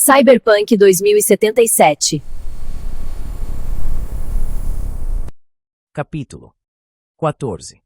Cyberpunk 2077. Capítulo 14.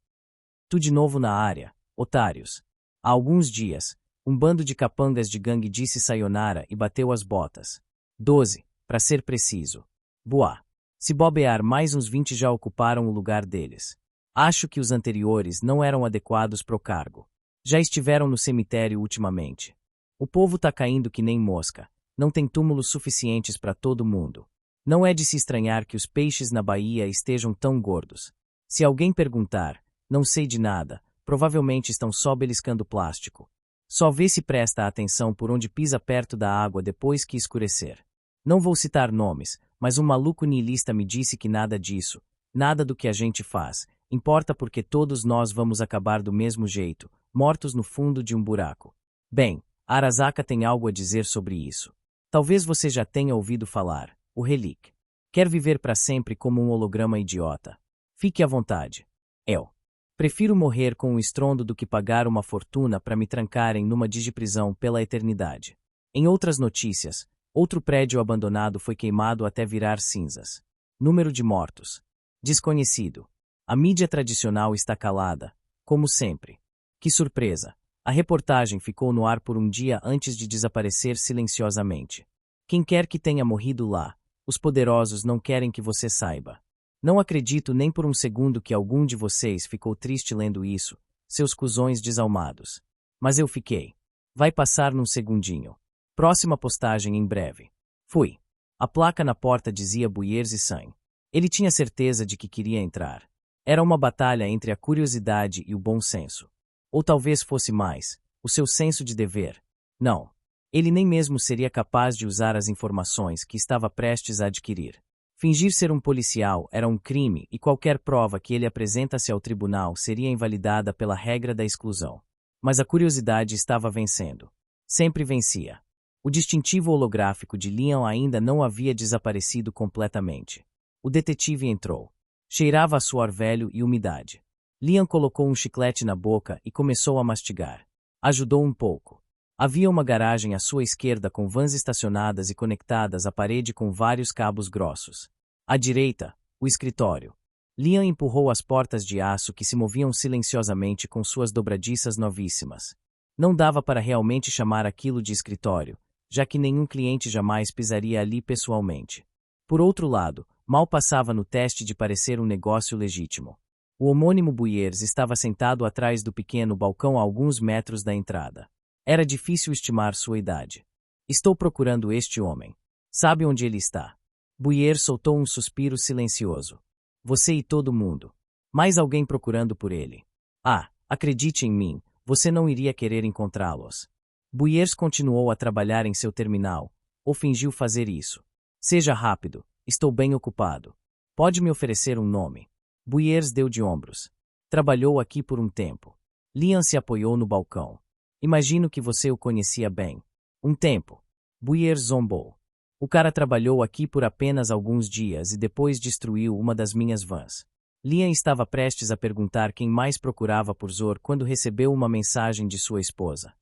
Tu de novo na área, otários. Há alguns dias, um bando de capangas de gangue disse sayonara e bateu as botas. 12, para ser preciso. Boa. Se bobear, mais uns 20 já ocuparam o lugar deles. Acho que os anteriores não eram adequados pro cargo. Já estiveram no cemitério ultimamente. O povo tá caindo que nem mosca. Não tem túmulos suficientes para todo mundo. Não é de se estranhar que os peixes na Bahia estejam tão gordos. Se alguém perguntar, não sei de nada, provavelmente estão só beliscando plástico. Só vê se presta atenção por onde pisa perto da água depois que escurecer. Não vou citar nomes, mas um maluco niilista me disse que nada disso, nada do que a gente faz, importa porque todos nós vamos acabar do mesmo jeito, mortos no fundo de um buraco. Bem, Arasaka tem algo a dizer sobre isso. Talvez você já tenha ouvido falar, o Relic. Quer viver para sempre como um holograma idiota. Fique à vontade. Eu prefiro morrer com um estrondo do que pagar uma fortuna para me trancarem numa digiprisão pela eternidade. Em outras notícias, outro prédio abandonado foi queimado até virar cinzas. Número de mortos: desconhecido. A mídia tradicional está calada, como sempre. Que surpresa! A reportagem ficou no ar por um dia antes de desaparecer silenciosamente. Quem quer que tenha morrido lá, os poderosos não querem que você saiba. Não acredito nem por um segundo que algum de vocês ficou triste lendo isso, seus cuzões desalmados. Mas eu fiquei. Vai passar num segundinho. Próxima postagem em breve. Fui. A placa na porta dizia Buiers e Sam. Ele tinha certeza de que queria entrar. Era uma batalha entre a curiosidade e o bom senso. Ou talvez fosse mais, o seu senso de dever. Não. Ele nem mesmo seria capaz de usar as informações que estava prestes a adquirir. Fingir ser um policial era um crime e qualquer prova que ele apresentasse ao tribunal seria invalidada pela regra da exclusão. Mas a curiosidade estava vencendo. Sempre vencia. O distintivo holográfico de Leon ainda não havia desaparecido completamente. O detetive entrou. Cheirava a suor velho e umidade. Leon colocou um chiclete na boca e começou a mastigar. Ajudou um pouco. Havia uma garagem à sua esquerda com vans estacionadas e conectadas à parede com vários cabos grossos. À direita, o escritório. Leon empurrou as portas de aço que se moviam silenciosamente com suas dobradiças novíssimas. Não dava para realmente chamar aquilo de escritório, já que nenhum cliente jamais pisaria ali pessoalmente. Por outro lado, mal passava no teste de parecer um negócio legítimo. O homônimo Buiers estava sentado atrás do pequeno balcão a alguns metros da entrada. Era difícil estimar sua idade. Estou procurando este homem. Sabe onde ele está? Buiers soltou um suspiro silencioso. Você e todo mundo. Mais alguém procurando por ele. Ah, acredite em mim, você não iria querer encontrá-los. Buiers continuou a trabalhar em seu terminal, ou fingiu fazer isso. Seja rápido, estou bem ocupado. Pode me oferecer um nome? Buiers deu de ombros. Trabalhou aqui por um tempo. Leon se apoiou no balcão. Imagino que você o conhecia bem. Um tempo. Buiers zombou. O cara trabalhou aqui por apenas alguns dias e depois destruiu uma das minhas vans. Leon estava prestes a perguntar quem mais procurava por Zor quando recebeu uma mensagem de sua esposa.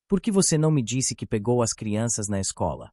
Por que você não me disse que pegou as crianças na escola?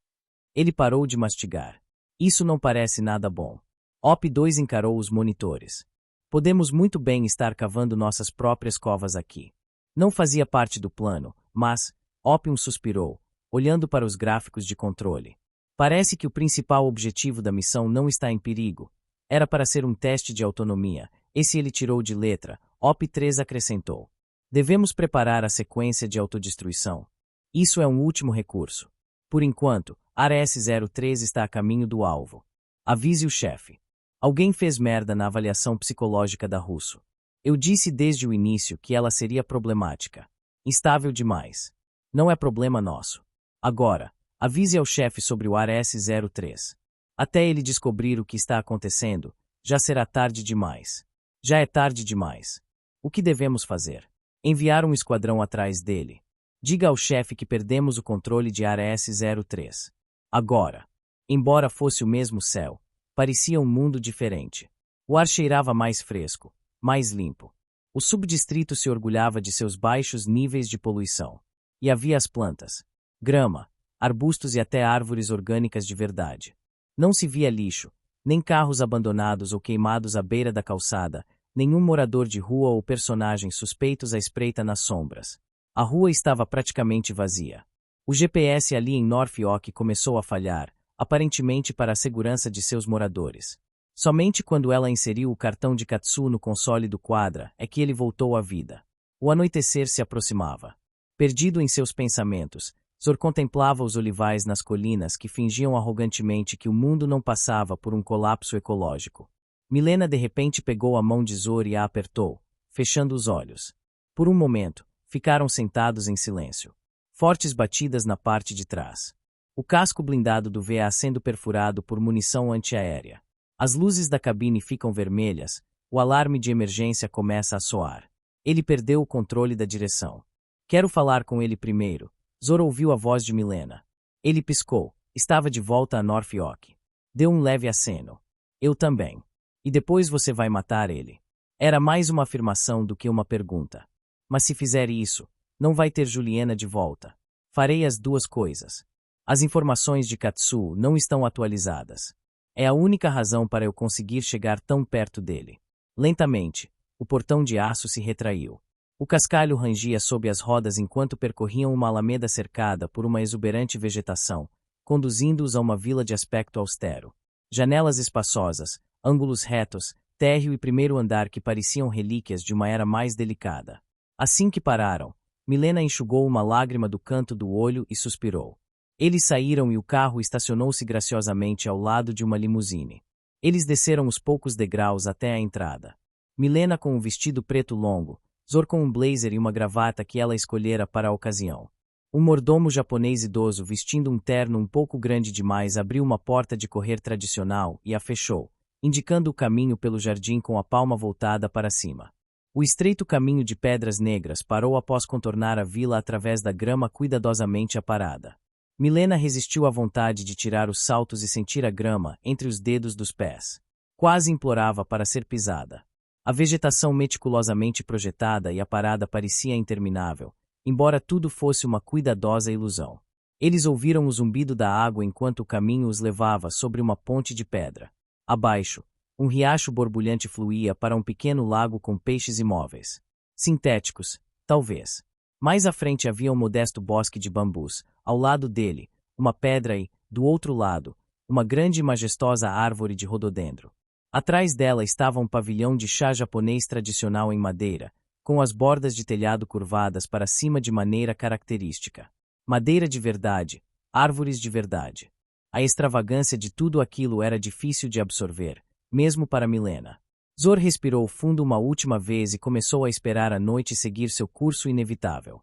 Ele parou de mastigar. Isso não parece nada bom. OP2 encarou os monitores. Podemos muito bem estar cavando nossas próprias covas aqui. Não fazia parte do plano, mas, Opium suspirou, olhando para os gráficos de controle. Parece que o principal objetivo da missão não está em perigo. Era para ser um teste de autonomia. Esse ele tirou de letra. OP3 acrescentou. Devemos preparar a sequência de autodestruição. Isso é um último recurso. Por enquanto, ARS-03 está a caminho do alvo. Avise o chefe. Alguém fez merda na avaliação psicológica da Russo. Eu disse desde o início que ela seria problemática. Instável demais. Não é problema nosso. Agora, avise ao chefe sobre o ARS-03. Até ele descobrir o que está acontecendo, já será tarde demais. Já é tarde demais. O que devemos fazer? Enviar um esquadrão atrás dele. Diga ao chefe que perdemos o controle de ARS-03. Agora. Embora fosse o mesmo céu, parecia um mundo diferente. O ar cheirava mais fresco, mais limpo. O subdistrito se orgulhava de seus baixos níveis de poluição. E havia as plantas, grama, arbustos e até árvores orgânicas de verdade. Não se via lixo, nem carros abandonados ou queimados à beira da calçada, nenhum morador de rua ou personagem suspeitos à espreita nas sombras. A rua estava praticamente vazia. O GPS ali em North York começou a falhar, aparentemente para a segurança de seus moradores. Somente quando ela inseriu o cartão de Katsuo no console do Quadra é que ele voltou à vida. O anoitecer se aproximava. Perdido em seus pensamentos, Zor contemplava os olivais nas colinas que fingiam arrogantemente que o mundo não passava por um colapso ecológico. Milena de repente pegou a mão de Zor e a apertou, fechando os olhos. Por um momento, ficaram sentados em silêncio. Fortes batidas na parte de trás. O casco blindado do VA sendo perfurado por munição antiaérea. As luzes da cabine ficam vermelhas, o alarme de emergência começa a soar. Ele perdeu o controle da direção. Quero falar com ele primeiro. Zor ouviu a voz de Milena. Ele piscou. Estava de volta a North York. Deu um leve aceno. Eu também. E depois você vai matar ele. Era mais uma afirmação do que uma pergunta. Mas se fizer isso, não vai ter Juliana de volta. Farei as duas coisas. As informações de Katsuo não estão atualizadas. É a única razão para eu conseguir chegar tão perto dele. Lentamente, o portão de aço se retraiu. O cascalho rangia sob as rodas enquanto percorriam uma alameda cercada por uma exuberante vegetação, conduzindo-os a uma vila de aspecto austero. Janelas espaçosas, ângulos retos, térreo e primeiro andar que pareciam relíquias de uma era mais delicada. Assim que pararam, Milena enxugou uma lágrima do canto do olho e suspirou. Eles saíram e o carro estacionou-se graciosamente ao lado de uma limusine. Eles desceram os poucos degraus até a entrada. Milena com um vestido preto longo, Zor com um blazer e uma gravata que ela escolhera para a ocasião. Um mordomo japonês idoso vestindo um terno um pouco grande demais abriu uma porta de correr tradicional e a fechou, indicando o caminho pelo jardim com a palma voltada para cima. O estreito caminho de pedras negras parou após contornar a vila através da grama cuidadosamente aparada. Milena resistiu à vontade de tirar os saltos e sentir a grama entre os dedos dos pés. Quase implorava para ser pisada. A vegetação meticulosamente projetada e aparada parecia interminável, embora tudo fosse uma cuidadosa ilusão. Eles ouviram o zumbido da água enquanto o caminho os levava sobre uma ponte de pedra. Abaixo, um riacho borbulhante fluía para um pequeno lago com peixes imóveis. Sintéticos, talvez. Mais à frente havia um modesto bosque de bambus, ao lado dele, uma pedra e, do outro lado, uma grande e majestosa árvore de rododendro. Atrás dela estava um pavilhão de chá japonês tradicional em madeira, com as bordas de telhado curvadas para cima de maneira característica. Madeira de verdade, árvores de verdade. A extravagância de tudo aquilo era difícil de absorver, mesmo para Milena. Zor respirou fundo uma última vez e começou a esperar a noite seguir seu curso inevitável.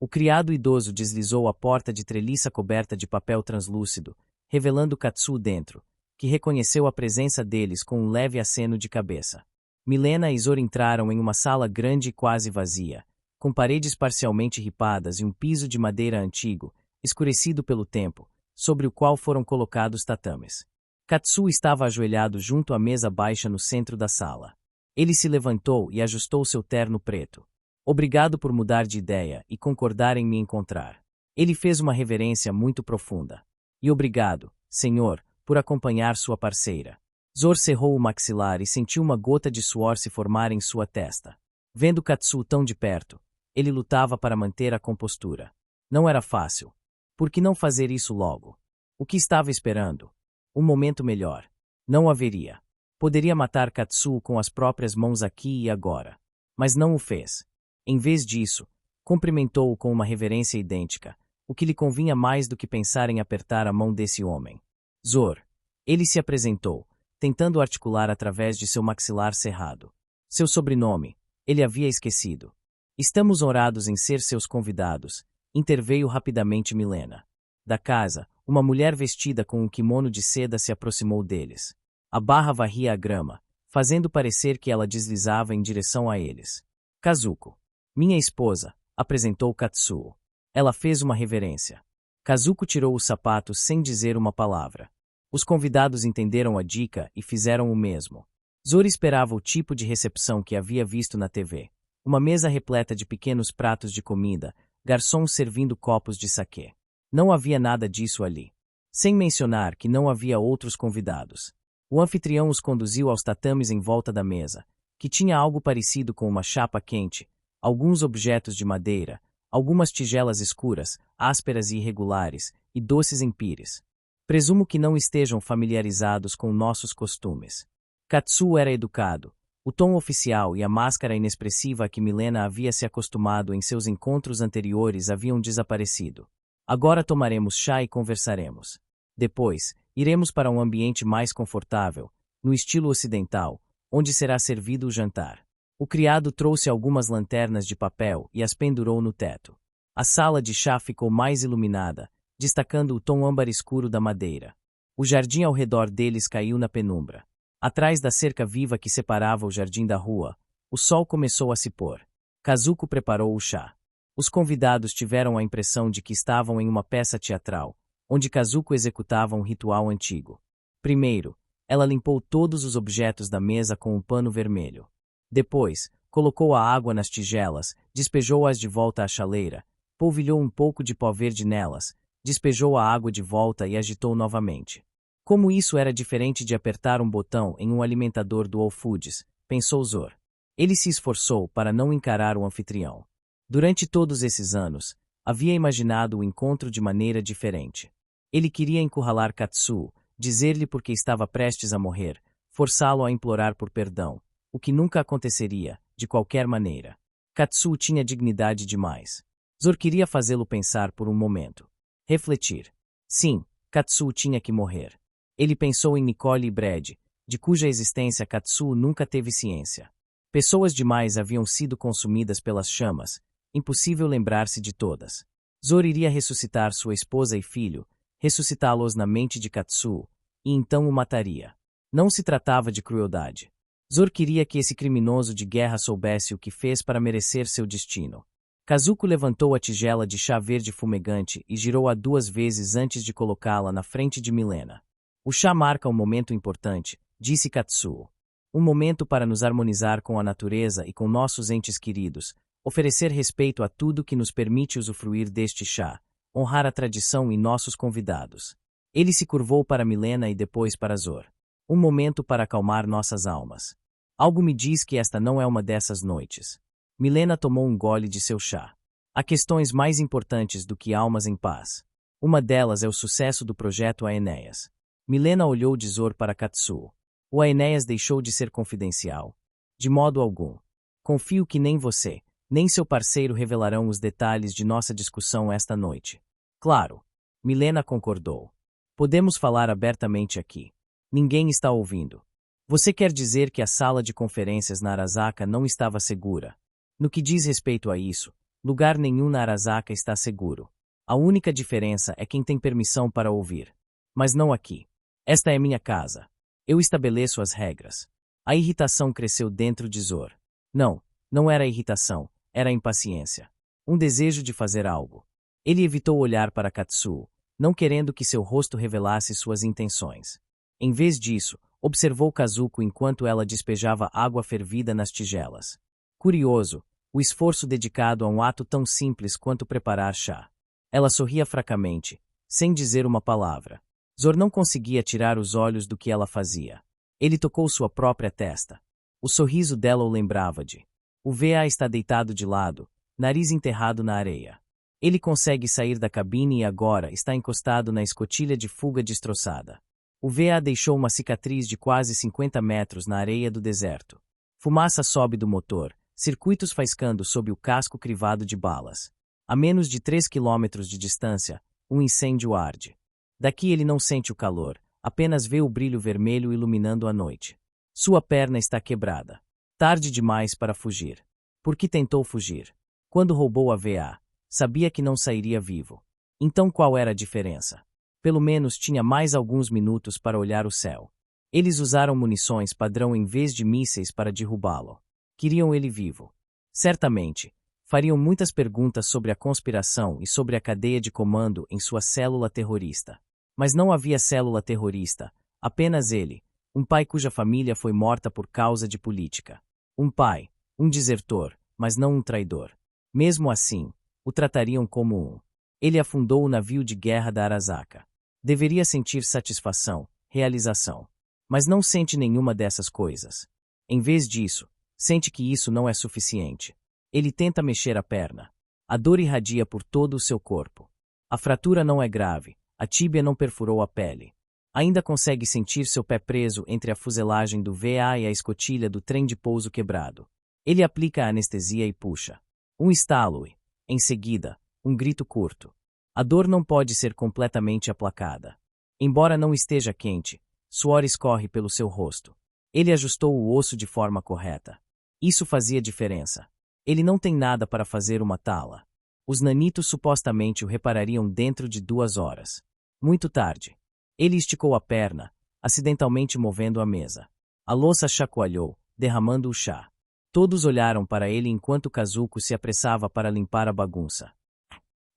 O criado idoso deslizou a porta de treliça coberta de papel translúcido, revelando Katsuo dentro, que reconheceu a presença deles com um leve aceno de cabeça. Milena e Zor entraram em uma sala grande e quase vazia, com paredes parcialmente ripadas e um piso de madeira antigo, escurecido pelo tempo, sobre o qual foram colocados tatames. Katsuo estava ajoelhado junto à mesa baixa no centro da sala. Ele se levantou e ajustou seu terno preto. Obrigado por mudar de ideia e concordar em me encontrar. Ele fez uma reverência muito profunda. E obrigado, senhor, por acompanhar sua parceira. Zor cerrou o maxilar e sentiu uma gota de suor se formar em sua testa. Vendo Katsuo tão de perto, ele lutava para manter a compostura. Não era fácil. Por que não fazer isso logo? O que estava esperando? Um momento melhor. Não haveria. Poderia matar Katsuo com as próprias mãos aqui e agora. Mas não o fez. Em vez disso, cumprimentou-o com uma reverência idêntica, o que lhe convinha mais do que pensar em apertar a mão desse homem. Zor. Ele se apresentou, tentando articular através de seu maxilar cerrado. Seu sobrenome, ele havia esquecido. Estamos honrados em ser seus convidados, interveio rapidamente Milena. Da casa, uma mulher vestida com um kimono de seda se aproximou deles. A barra varria a grama, fazendo parecer que ela deslizava em direção a eles. Kazuko. Minha esposa, apresentou Katsuo. Ela fez uma reverência. Kazuko tirou os sapatos sem dizer uma palavra. Os convidados entenderam a dica e fizeram o mesmo. Zor esperava o tipo de recepção que havia visto na TV. Uma mesa repleta de pequenos pratos de comida, garçons servindo copos de saquê. Não havia nada disso ali. Sem mencionar que não havia outros convidados. O anfitrião os conduziu aos tatames em volta da mesa, que tinha algo parecido com uma chapa quente, alguns objetos de madeira, algumas tigelas escuras, ásperas e irregulares, e doces em pires. Presumo que não estejam familiarizados com nossos costumes. Katsuo era educado. O tom oficial e a máscara inexpressiva a que Milena havia se acostumado em seus encontros anteriores haviam desaparecido. Agora tomaremos chá e conversaremos. Depois, iremos para um ambiente mais confortável, no estilo ocidental, onde será servido o jantar. O criado trouxe algumas lanternas de papel e as pendurou no teto. A sala de chá ficou mais iluminada, destacando o tom âmbar escuro da madeira. O jardim ao redor deles caiu na penumbra. Atrás da cerca viva que separava o jardim da rua, o sol começou a se pôr. Kazuko preparou o chá. Os convidados tiveram a impressão de que estavam em uma peça teatral, onde Kazuko executava um ritual antigo. Primeiro, ela limpou todos os objetos da mesa com um pano vermelho. Depois, colocou a água nas tigelas, despejou-as de volta à chaleira, polvilhou um pouco de pó verde nelas, despejou a água de volta e agitou novamente. Como isso era diferente de apertar um botão em um alimentador do All Foods, pensou Zor. Ele se esforçou para não encarar o anfitrião. Durante todos esses anos, havia imaginado o encontro de maneira diferente. Ele queria encurralar Katsuo, dizer-lhe porque estava prestes a morrer, forçá-lo a implorar por perdão, o que nunca aconteceria, de qualquer maneira. Katsuo tinha dignidade demais. Zor queria fazê-lo pensar por um momento. Refletir. Sim, Katsuo tinha que morrer. Ele pensou em Nicole e Brad, de cuja existência Katsuo nunca teve ciência. Pessoas demais haviam sido consumidas pelas chamas, impossível lembrar-se de todas. Zor iria ressuscitar sua esposa e filho, ressuscitá-los na mente de Katsuo, e então o mataria. Não se tratava de crueldade. Zor queria que esse criminoso de guerra soubesse o que fez para merecer seu destino. Kazuko levantou a tigela de chá verde fumegante e girou-a 2 vezes antes de colocá-la na frente de Milena. O chá marca um momento importante, disse Katsuo. Um momento para nos harmonizar com a natureza e com nossos entes queridos, oferecer respeito a tudo que nos permite usufruir deste chá, honrar a tradição e nossos convidados. Ele se curvou para Milena e depois para Zor. Um momento para acalmar nossas almas. Algo me diz que esta não é uma dessas noites. Milena tomou um gole de seu chá. Há questões mais importantes do que almas em paz. Uma delas é o sucesso do projeto Aenéas. Milena olhou de Zor para Katsuo. O Aenéas deixou de ser confidencial. De modo algum. Confio que nem você, nem seu parceiro revelarão os detalhes de nossa discussão esta noite. Claro. Milena concordou. Podemos falar abertamente aqui. Ninguém está ouvindo. Você quer dizer que a sala de conferências na Arasaka não estava segura? No que diz respeito a isso, lugar nenhum na Arasaka está seguro. A única diferença é quem tem permissão para ouvir. Mas não aqui. Esta é minha casa. Eu estabeleço as regras. A irritação cresceu dentro de Zor. Não era irritação, era impaciência. Um desejo de fazer algo. Ele evitou olhar para Katsuo, não querendo que seu rosto revelasse suas intenções. Em vez disso, observou Kazuko enquanto ela despejava água fervida nas tigelas. Curioso, o esforço dedicado a um ato tão simples quanto preparar chá. Ela sorria fracamente, sem dizer uma palavra. Zor não conseguia tirar os olhos do que ela fazia. Ele tocou sua própria testa. O sorriso dela o lembrava de. O VA está deitado de lado, nariz enterrado na areia. Ele consegue sair da cabine e agora está encostado na escotilha de fuga destroçada. O VA deixou uma cicatriz de quase 50 metros na areia do deserto. Fumaça sobe do motor, circuitos faiscando sob o casco crivado de balas. A menos de 3 quilômetros de distância, um incêndio arde. Daqui ele não sente o calor, apenas vê o brilho vermelho iluminando a noite. Sua perna está quebrada. Tarde demais para fugir. Por que tentou fugir? Quando roubou a VA, sabia que não sairia vivo. Então qual era a diferença? Pelo menos tinha mais alguns minutos para olhar o céu. Eles usaram munições padrão em vez de mísseis para derrubá-lo. Queriam ele vivo. Certamente, fariam muitas perguntas sobre a conspiração e sobre a cadeia de comando em sua célula terrorista. Mas não havia célula terrorista, apenas ele, um pai cuja família foi morta por causa de política. Um pai, um desertor, mas não um traidor. Mesmo assim, o tratariam como um. Ele afundou o navio de guerra da Arasaka. Deveria sentir satisfação, realização. Mas não sente nenhuma dessas coisas. Em vez disso, sente que isso não é suficiente. Ele tenta mexer a perna. A dor irradia por todo o seu corpo. A fratura não é grave, a tíbia não perfurou a pele. Ainda consegue sentir seu pé preso entre a fuselagem do VA e a escotilha do trem de pouso quebrado. Ele aplica a anestesia e puxa. Um estalo e, em seguida, um grito curto. A dor não pode ser completamente aplacada. Embora não esteja quente, suor escorre pelo seu rosto. Ele ajustou o osso de forma correta. Isso fazia diferença. Ele não tem nada para fazer uma tala. Os nanitos supostamente o reparariam dentro de 2 horas. Muito tarde. Ele esticou a perna, acidentalmente movendo a mesa. A louça chacoalhou, derramando o chá. Todos olharam para ele enquanto Kazuko se apressava para limpar a bagunça.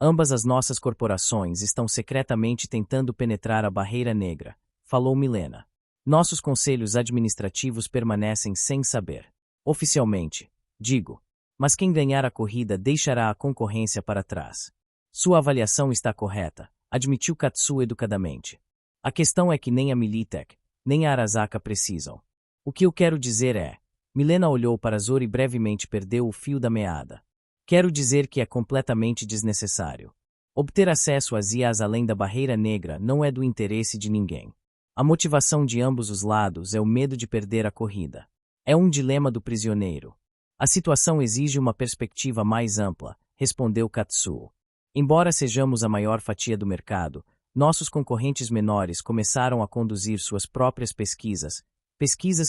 Ambas as nossas corporações estão secretamente tentando penetrar a barreira negra, falou Milena. Nossos conselhos administrativos permanecem sem saber. Oficialmente, digo. Mas quem ganhar a corrida deixará a concorrência para trás. Sua avaliação está correta, admitiu Katsuo educadamente. A questão é que nem a Militech, nem a Arasaka precisam. O que eu quero dizer é... Milena olhou para Zoro e brevemente perdeu o fio da meada. Quero dizer que é completamente desnecessário. Obter acesso às IAs além da barreira negra não é do interesse de ninguém. A motivação de ambos os lados é o medo de perder a corrida. É um dilema do prisioneiro. A situação exige uma perspectiva mais ampla, respondeu Katsuo. Embora sejamos a maior fatia do mercado, nossos concorrentes menores começaram a conduzir suas próprias pesquisas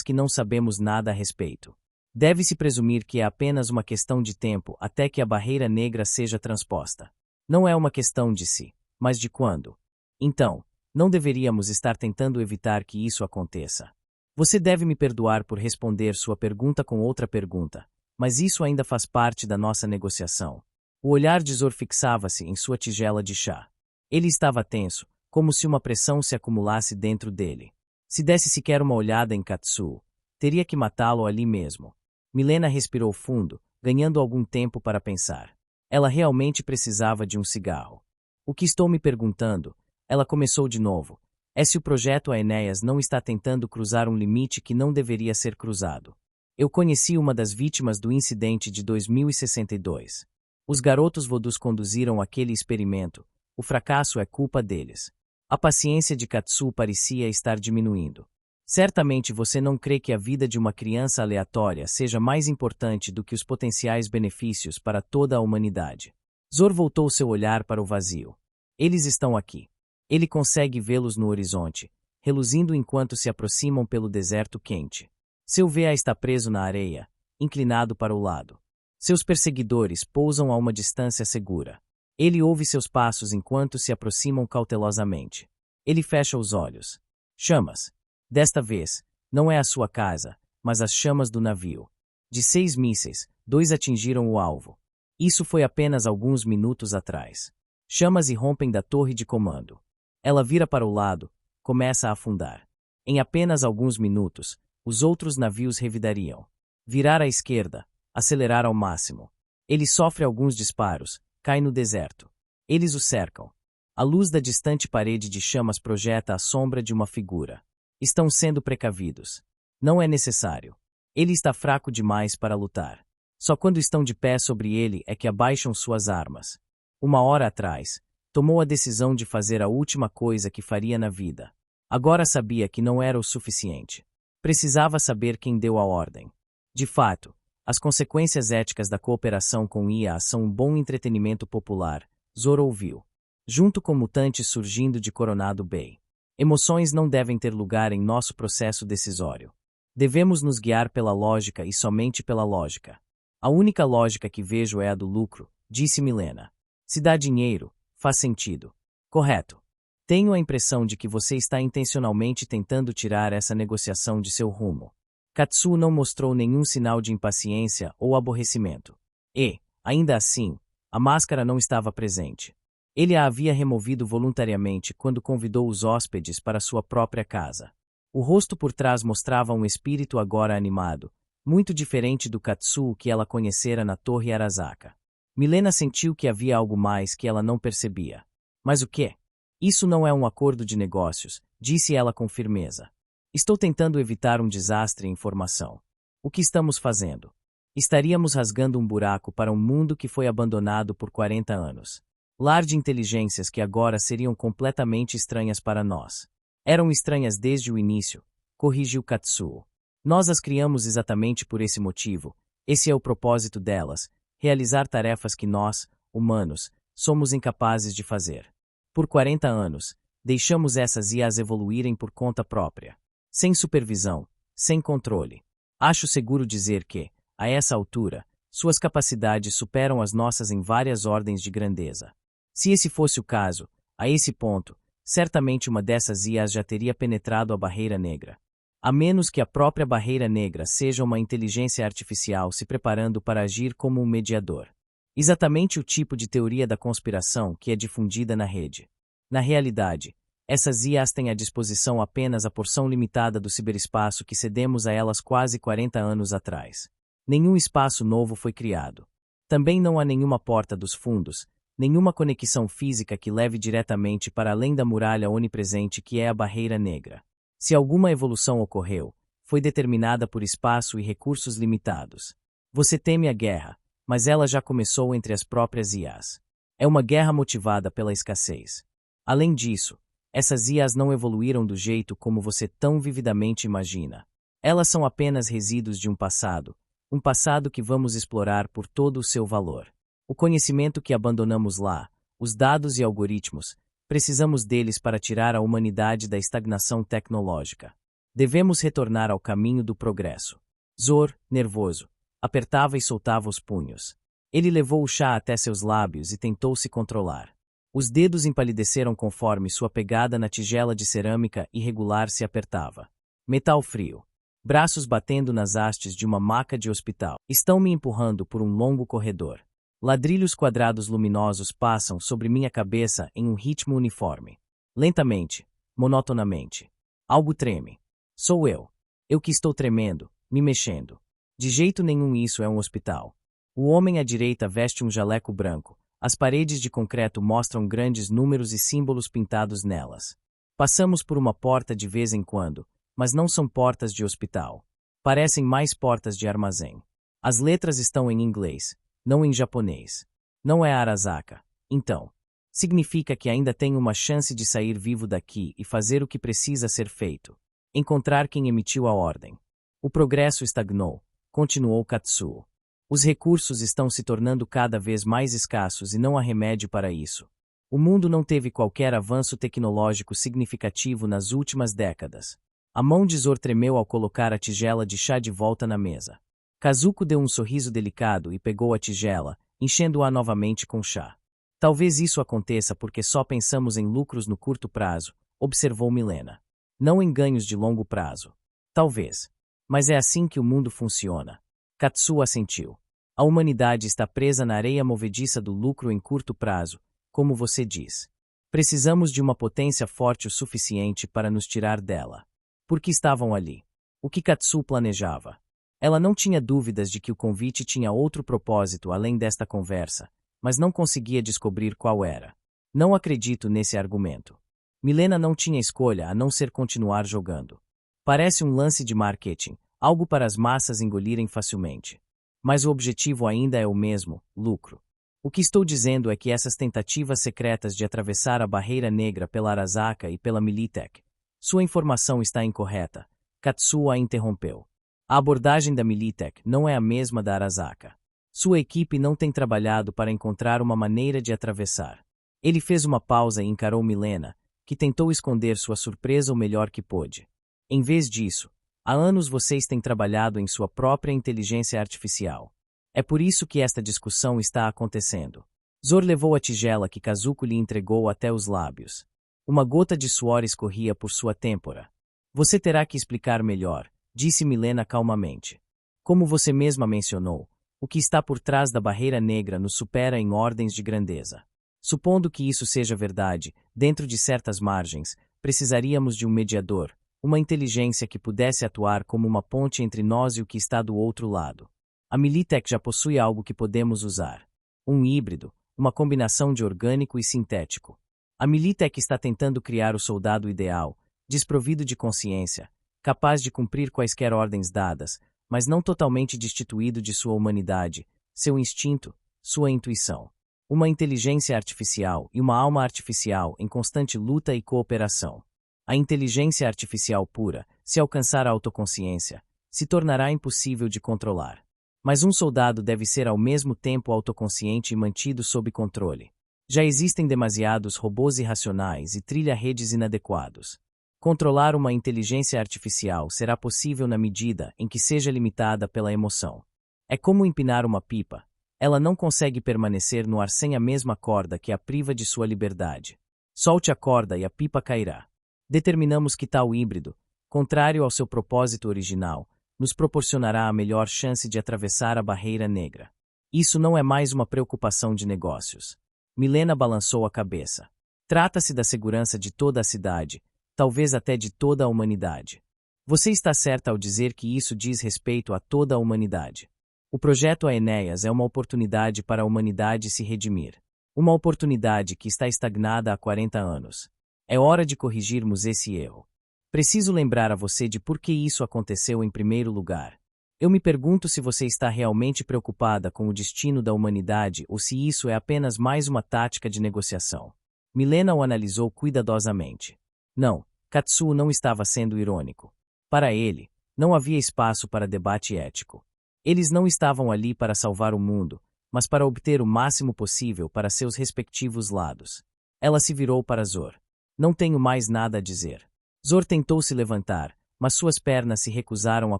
que não sabemos nada a respeito. Deve-se presumir que é apenas uma questão de tempo até que a barreira negra seja transposta. Não é uma questão de se, mas de quando. Então, não deveríamos estar tentando evitar que isso aconteça. Você deve me perdoar por responder sua pergunta com outra pergunta, mas isso ainda faz parte da nossa negociação. O olhar de Zoro fixava-se em sua tigela de chá. Ele estava tenso, como se uma pressão se acumulasse dentro dele. Se desse sequer uma olhada em Katsuo, teria que matá-lo ali mesmo. Milena respirou fundo, ganhando algum tempo para pensar. Ela realmente precisava de um cigarro. O que estou me perguntando, ela começou de novo, é se o projeto Aeneas não está tentando cruzar um limite que não deveria ser cruzado. Eu conheci uma das vítimas do incidente de 2062. Os garotos vodus conduziram aquele experimento. O fracasso é culpa deles. A paciência de Katsuo parecia estar diminuindo. Certamente você não crê que a vida de uma criança aleatória seja mais importante do que os potenciais benefícios para toda a humanidade. Zoro voltou seu olhar para o vazio. Eles estão aqui. Ele consegue vê-los no horizonte, reluzindo enquanto se aproximam pelo deserto quente. Seu VA está preso na areia, inclinado para o lado. Seus perseguidores pousam a uma distância segura. Ele ouve seus passos enquanto se aproximam cautelosamente. Ele fecha os olhos. Chamas. Desta vez, não é a sua casa, mas as chamas do navio. De 6 mísseis, 2 atingiram o alvo. Isso foi apenas alguns minutos atrás. Chamas irrompem da torre de comando. Ela vira para o lado, começa a afundar. Em apenas alguns minutos, os outros navios revidariam. Virar à esquerda, acelerar ao máximo. Ele sofre alguns disparos, cai no deserto. Eles o cercam. A luz da distante parede de chamas projeta a sombra de uma figura. Estão sendo precavidos. Não é necessário. Ele está fraco demais para lutar. Só quando estão de pé sobre ele é que abaixam suas armas. 1 hora atrás, tomou a decisão de fazer a última coisa que faria na vida. Agora sabia que não era o suficiente. Precisava saber quem deu a ordem. De fato, as consequências éticas da cooperação com IA são um bom entretenimento popular, Zoro ouviu. Junto com mutantes surgindo de Coronado Bay. Emoções não devem ter lugar em nosso processo decisório. Devemos nos guiar pela lógica e somente pela lógica. A única lógica que vejo é a do lucro, disse Milena. Se dá dinheiro, faz sentido. Correto. Tenho a impressão de que você está intencionalmente tentando tirar essa negociação de seu rumo. Katsuo não mostrou nenhum sinal de impaciência ou aborrecimento. E, ainda assim, a máscara não estava presente. Ele a havia removido voluntariamente quando convidou os hóspedes para sua própria casa. O rosto por trás mostrava um espírito agora animado, muito diferente do Katsuo que ela conhecera na Torre Arasaka. Milena sentiu que havia algo mais que ela não percebia. Mas o quê? Isso não é um acordo de negócios, disse ela com firmeza. Estou tentando evitar um desastre em formação. O que estamos fazendo? Estaríamos rasgando um buraco para um mundo que foi abandonado por 40 anos. Lar de inteligências que agora seriam completamente estranhas para nós. Eram estranhas desde o início, corrigiu Katsuo. Nós as criamos exatamente por esse motivo. Esse é o propósito delas, realizar tarefas que nós, humanos, somos incapazes de fazer. Por 40 anos, deixamos essas IAs evoluírem por conta própria. Sem supervisão, sem controle. Acho seguro dizer que, a essa altura, suas capacidades superam as nossas em várias ordens de grandeza. Se esse fosse o caso, a esse ponto, certamente uma dessas IAs já teria penetrado a barreira negra. A menos que a própria barreira negra seja uma inteligência artificial se preparando para agir como um mediador. Exatamente o tipo de teoria da conspiração que é difundida na rede. Na realidade, essas IAs têm à disposição apenas a porção limitada do ciberespaço que cedemos a elas quase 40 anos atrás. Nenhum espaço novo foi criado. Também não há nenhuma porta dos fundos, nenhuma conexão física que leve diretamente para além da muralha onipresente que é a barreira negra. Se alguma evolução ocorreu, foi determinada por espaço e recursos limitados. Você teme a guerra, mas ela já começou entre as próprias IAs. É uma guerra motivada pela escassez. Além disso, essas IAs não evoluíram do jeito como você tão vividamente imagina. Elas são apenas resíduos de um passado que vamos explorar por todo o seu valor. O conhecimento que abandonamos lá, os dados e algoritmos, precisamos deles para tirar a humanidade da estagnação tecnológica. Devemos retornar ao caminho do progresso. Zor, nervoso, apertava e soltava os punhos. Ele levou o chá até seus lábios e tentou se controlar. Os dedos empalideceram conforme sua pegada na tigela de cerâmica irregular se apertava. Metal frio. Braços batendo nas hastes de uma maca de hospital. Estão me empurrando por um longo corredor. Ladrilhos quadrados luminosos passam sobre minha cabeça em um ritmo uniforme. Lentamente, monotonamente. Algo treme. Sou eu. Eu que estou tremendo, me mexendo. De jeito nenhum isso é um hospital. O homem à direita veste um jaleco branco. As paredes de concreto mostram grandes números e símbolos pintados nelas. Passamos por uma porta de vez em quando, mas não são portas de hospital. Parecem mais portas de armazém. As letras estão em inglês, não em japonês. Não é Arasaka. Então, significa que ainda tenho uma chance de sair vivo daqui e fazer o que precisa ser feito. Encontrar quem emitiu a ordem. O progresso estagnou, continuou Katsuo. Os recursos estão se tornando cada vez mais escassos e não há remédio para isso. O mundo não teve qualquer avanço tecnológico significativo nas últimas décadas. A mão de Zor tremeu ao colocar a tigela de chá de volta na mesa. Kazuko deu um sorriso delicado e pegou a tigela, enchendo-a novamente com chá. Talvez isso aconteça porque só pensamos em lucros no curto prazo, observou Milena. Não em ganhos de longo prazo. Talvez. Mas é assim que o mundo funciona. Katsuo assentiu. A humanidade está presa na areia movediça do lucro em curto prazo, como você diz. Precisamos de uma potência forte o suficiente para nos tirar dela. Por que estavam ali? O que Katsuo planejava? Ela não tinha dúvidas de que o convite tinha outro propósito além desta conversa, mas não conseguia descobrir qual era. Não acredito nesse argumento. Milena não tinha escolha a não ser continuar jogando. Parece um lance de marketing, algo para as massas engolirem facilmente. Mas o objetivo ainda é o mesmo, lucro. O que estou dizendo é que essas tentativas secretas de atravessar a barreira negra pela Arasaka e pela Militech. Sua informação está incorreta. Katsuo a interrompeu. A abordagem da Militech não é a mesma da Arasaka. Sua equipe não tem trabalhado para encontrar uma maneira de atravessar. Ele fez uma pausa e encarou Milena, que tentou esconder sua surpresa o melhor que pôde. Em vez disso, há anos vocês têm trabalhado em sua própria inteligência artificial. É por isso que esta discussão está acontecendo. Zor levou a tigela que Kazuko lhe entregou até os lábios. Uma gota de suor escorria por sua têmpora. Você terá que explicar melhor, disse Milena calmamente. Como você mesma mencionou, o que está por trás da barreira negra nos supera em ordens de grandeza. Supondo que isso seja verdade, dentro de certas margens, precisaríamos de um mediador, uma inteligência que pudesse atuar como uma ponte entre nós e o que está do outro lado. A Militech já possui algo que podemos usar. Um híbrido, uma combinação de orgânico e sintético. A Militech está tentando criar o soldado ideal, desprovido de consciência, capaz de cumprir quaisquer ordens dadas, mas não totalmente destituído de sua humanidade, seu instinto, sua intuição. Uma inteligência artificial e uma alma artificial em constante luta e cooperação. A inteligência artificial pura, se alcançar a autoconsciência, se tornará impossível de controlar. Mas um soldado deve ser ao mesmo tempo autoconsciente e mantido sob controle. Já existem demasiados robôs irracionais e trilha-redes inadequados. Controlar uma inteligência artificial será possível na medida em que seja limitada pela emoção. É como empinar uma pipa. Ela não consegue permanecer no ar sem a mesma corda que a priva de sua liberdade. Solte a corda e a pipa cairá. Determinamos que tal híbrido, contrário ao seu propósito original, nos proporcionará a melhor chance de atravessar a barreira negra. Isso não é mais uma preocupação de negócios. Milena balançou a cabeça. Trata-se da segurança de toda a cidade, talvez até de toda a humanidade. Você está certa ao dizer que isso diz respeito a toda a humanidade. O projeto Aeneas é uma oportunidade para a humanidade se redimir. Uma oportunidade que está estagnada há 40 anos. É hora de corrigirmos esse erro. Preciso lembrar a você de por que isso aconteceu em primeiro lugar. Eu me pergunto se você está realmente preocupada com o destino da humanidade ou se isso é apenas mais uma tática de negociação. Milena o analisou cuidadosamente. Não, Katsuo não estava sendo irônico. Para ele, não havia espaço para debate ético. Eles não estavam ali para salvar o mundo, mas para obter o máximo possível para seus respectivos lados. Ela se virou para Zor. Não tenho mais nada a dizer. Zor tentou se levantar, mas suas pernas se recusaram a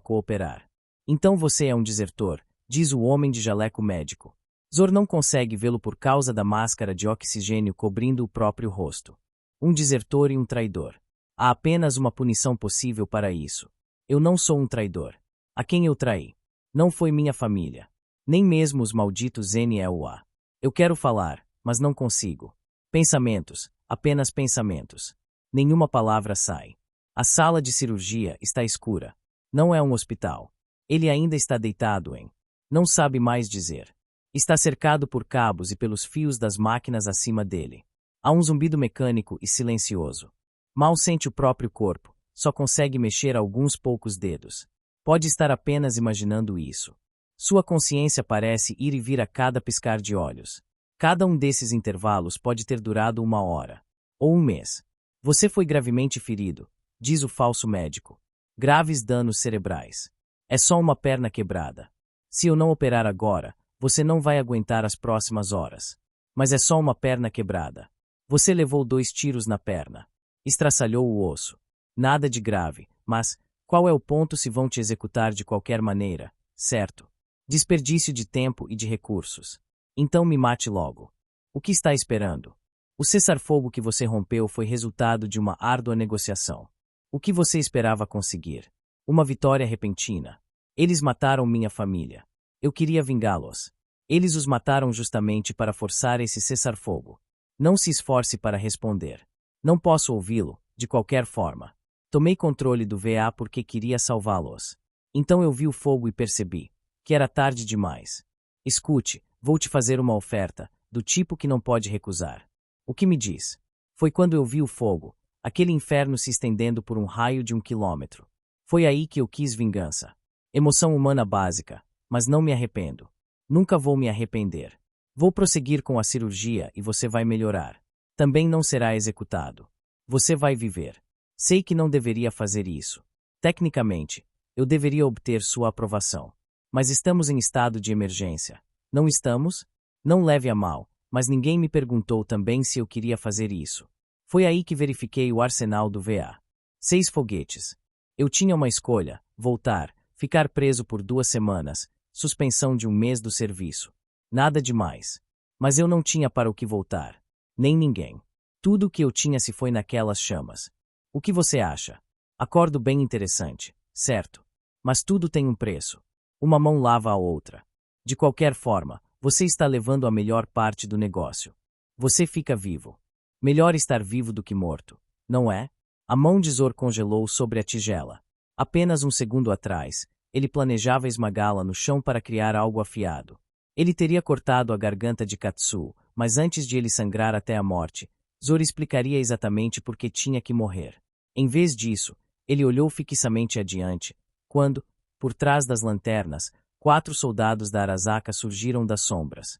cooperar. Então você é um desertor, diz o homem de jaleco médico. Zor não consegue vê-lo por causa da máscara de oxigênio cobrindo o próprio rosto. Um desertor e um traidor. Há apenas uma punição possível para isso. Eu não sou um traidor. A quem eu traí? Não foi minha família. Nem mesmo os malditos NLA. Eu quero falar, mas não consigo. Pensamentos, apenas pensamentos. Nenhuma palavra sai. A sala de cirurgia está escura. Não é um hospital. Ele ainda está deitado em. Não sabe mais dizer. Está cercado por cabos e pelos fios das máquinas acima dele. Há um zumbido mecânico e silencioso. Mal sente o próprio corpo, só consegue mexer alguns poucos dedos. Pode estar apenas imaginando isso. Sua consciência parece ir e vir a cada piscar de olhos. Cada um desses intervalos pode ter durado 1 hora. Ou 1 mês. Você foi gravemente ferido, diz o falso médico. Graves danos cerebrais. É só uma perna quebrada. Se eu não operar agora, você não vai aguentar as próximas horas. Mas é só uma perna quebrada. Você levou 2 tiros na perna. Estraçalhou o osso. Nada de grave, mas qual é o ponto se vão te executar de qualquer maneira, certo? Desperdício de tempo e de recursos. Então me mate logo. O que está esperando? O cessar-fogo que você rompeu foi resultado de uma árdua negociação. O que você esperava conseguir? Uma vitória repentina. Eles mataram minha família. Eu queria vingá-los. Eles os mataram justamente para forçar esse cessar-fogo. Não se esforce para responder. Não posso ouvi-lo, de qualquer forma. Tomei controle do VA porque queria salvá-los. Então eu vi o fogo e percebi que era tarde demais. Escute, vou te fazer uma oferta, do tipo que não pode recusar. O que me diz? Foi quando eu vi o fogo, aquele inferno se estendendo por um raio de 1 quilômetro. Foi aí que eu quis vingança. Emoção humana básica, mas não me arrependo. Nunca vou me arrepender. Vou prosseguir com a cirurgia e você vai melhorar. Também não será executado. Você vai viver. Sei que não deveria fazer isso. Tecnicamente, eu deveria obter sua aprovação. Mas estamos em estado de emergência. Não estamos? Não leve a mal, mas ninguém me perguntou também se eu queria fazer isso. Foi aí que verifiquei o arsenal do VA. 6 foguetes. Eu tinha uma escolha: voltar, ficar preso por 2 semanas, suspensão de 1 mês do serviço. Nada demais. Mas eu não tinha para o que voltar. Nem ninguém. Tudo o que eu tinha se foi naquelas chamas. O que você acha? Acordo bem interessante, certo? Mas tudo tem um preço. Uma mão lava a outra. De qualquer forma, você está levando a melhor parte do negócio. Você fica vivo. Melhor estar vivo do que morto, não é? A mão de Zor congelou sobre a tigela. Apenas um segundo atrás, ele planejava esmagá-la no chão para criar algo afiado. Ele teria cortado a garganta de Katsuo, mas antes de ele sangrar até a morte, Zoro explicaria exatamente por que tinha que morrer. Em vez disso, ele olhou fixamente adiante, quando, por trás das lanternas, 4 soldados da Arasaka surgiram das sombras.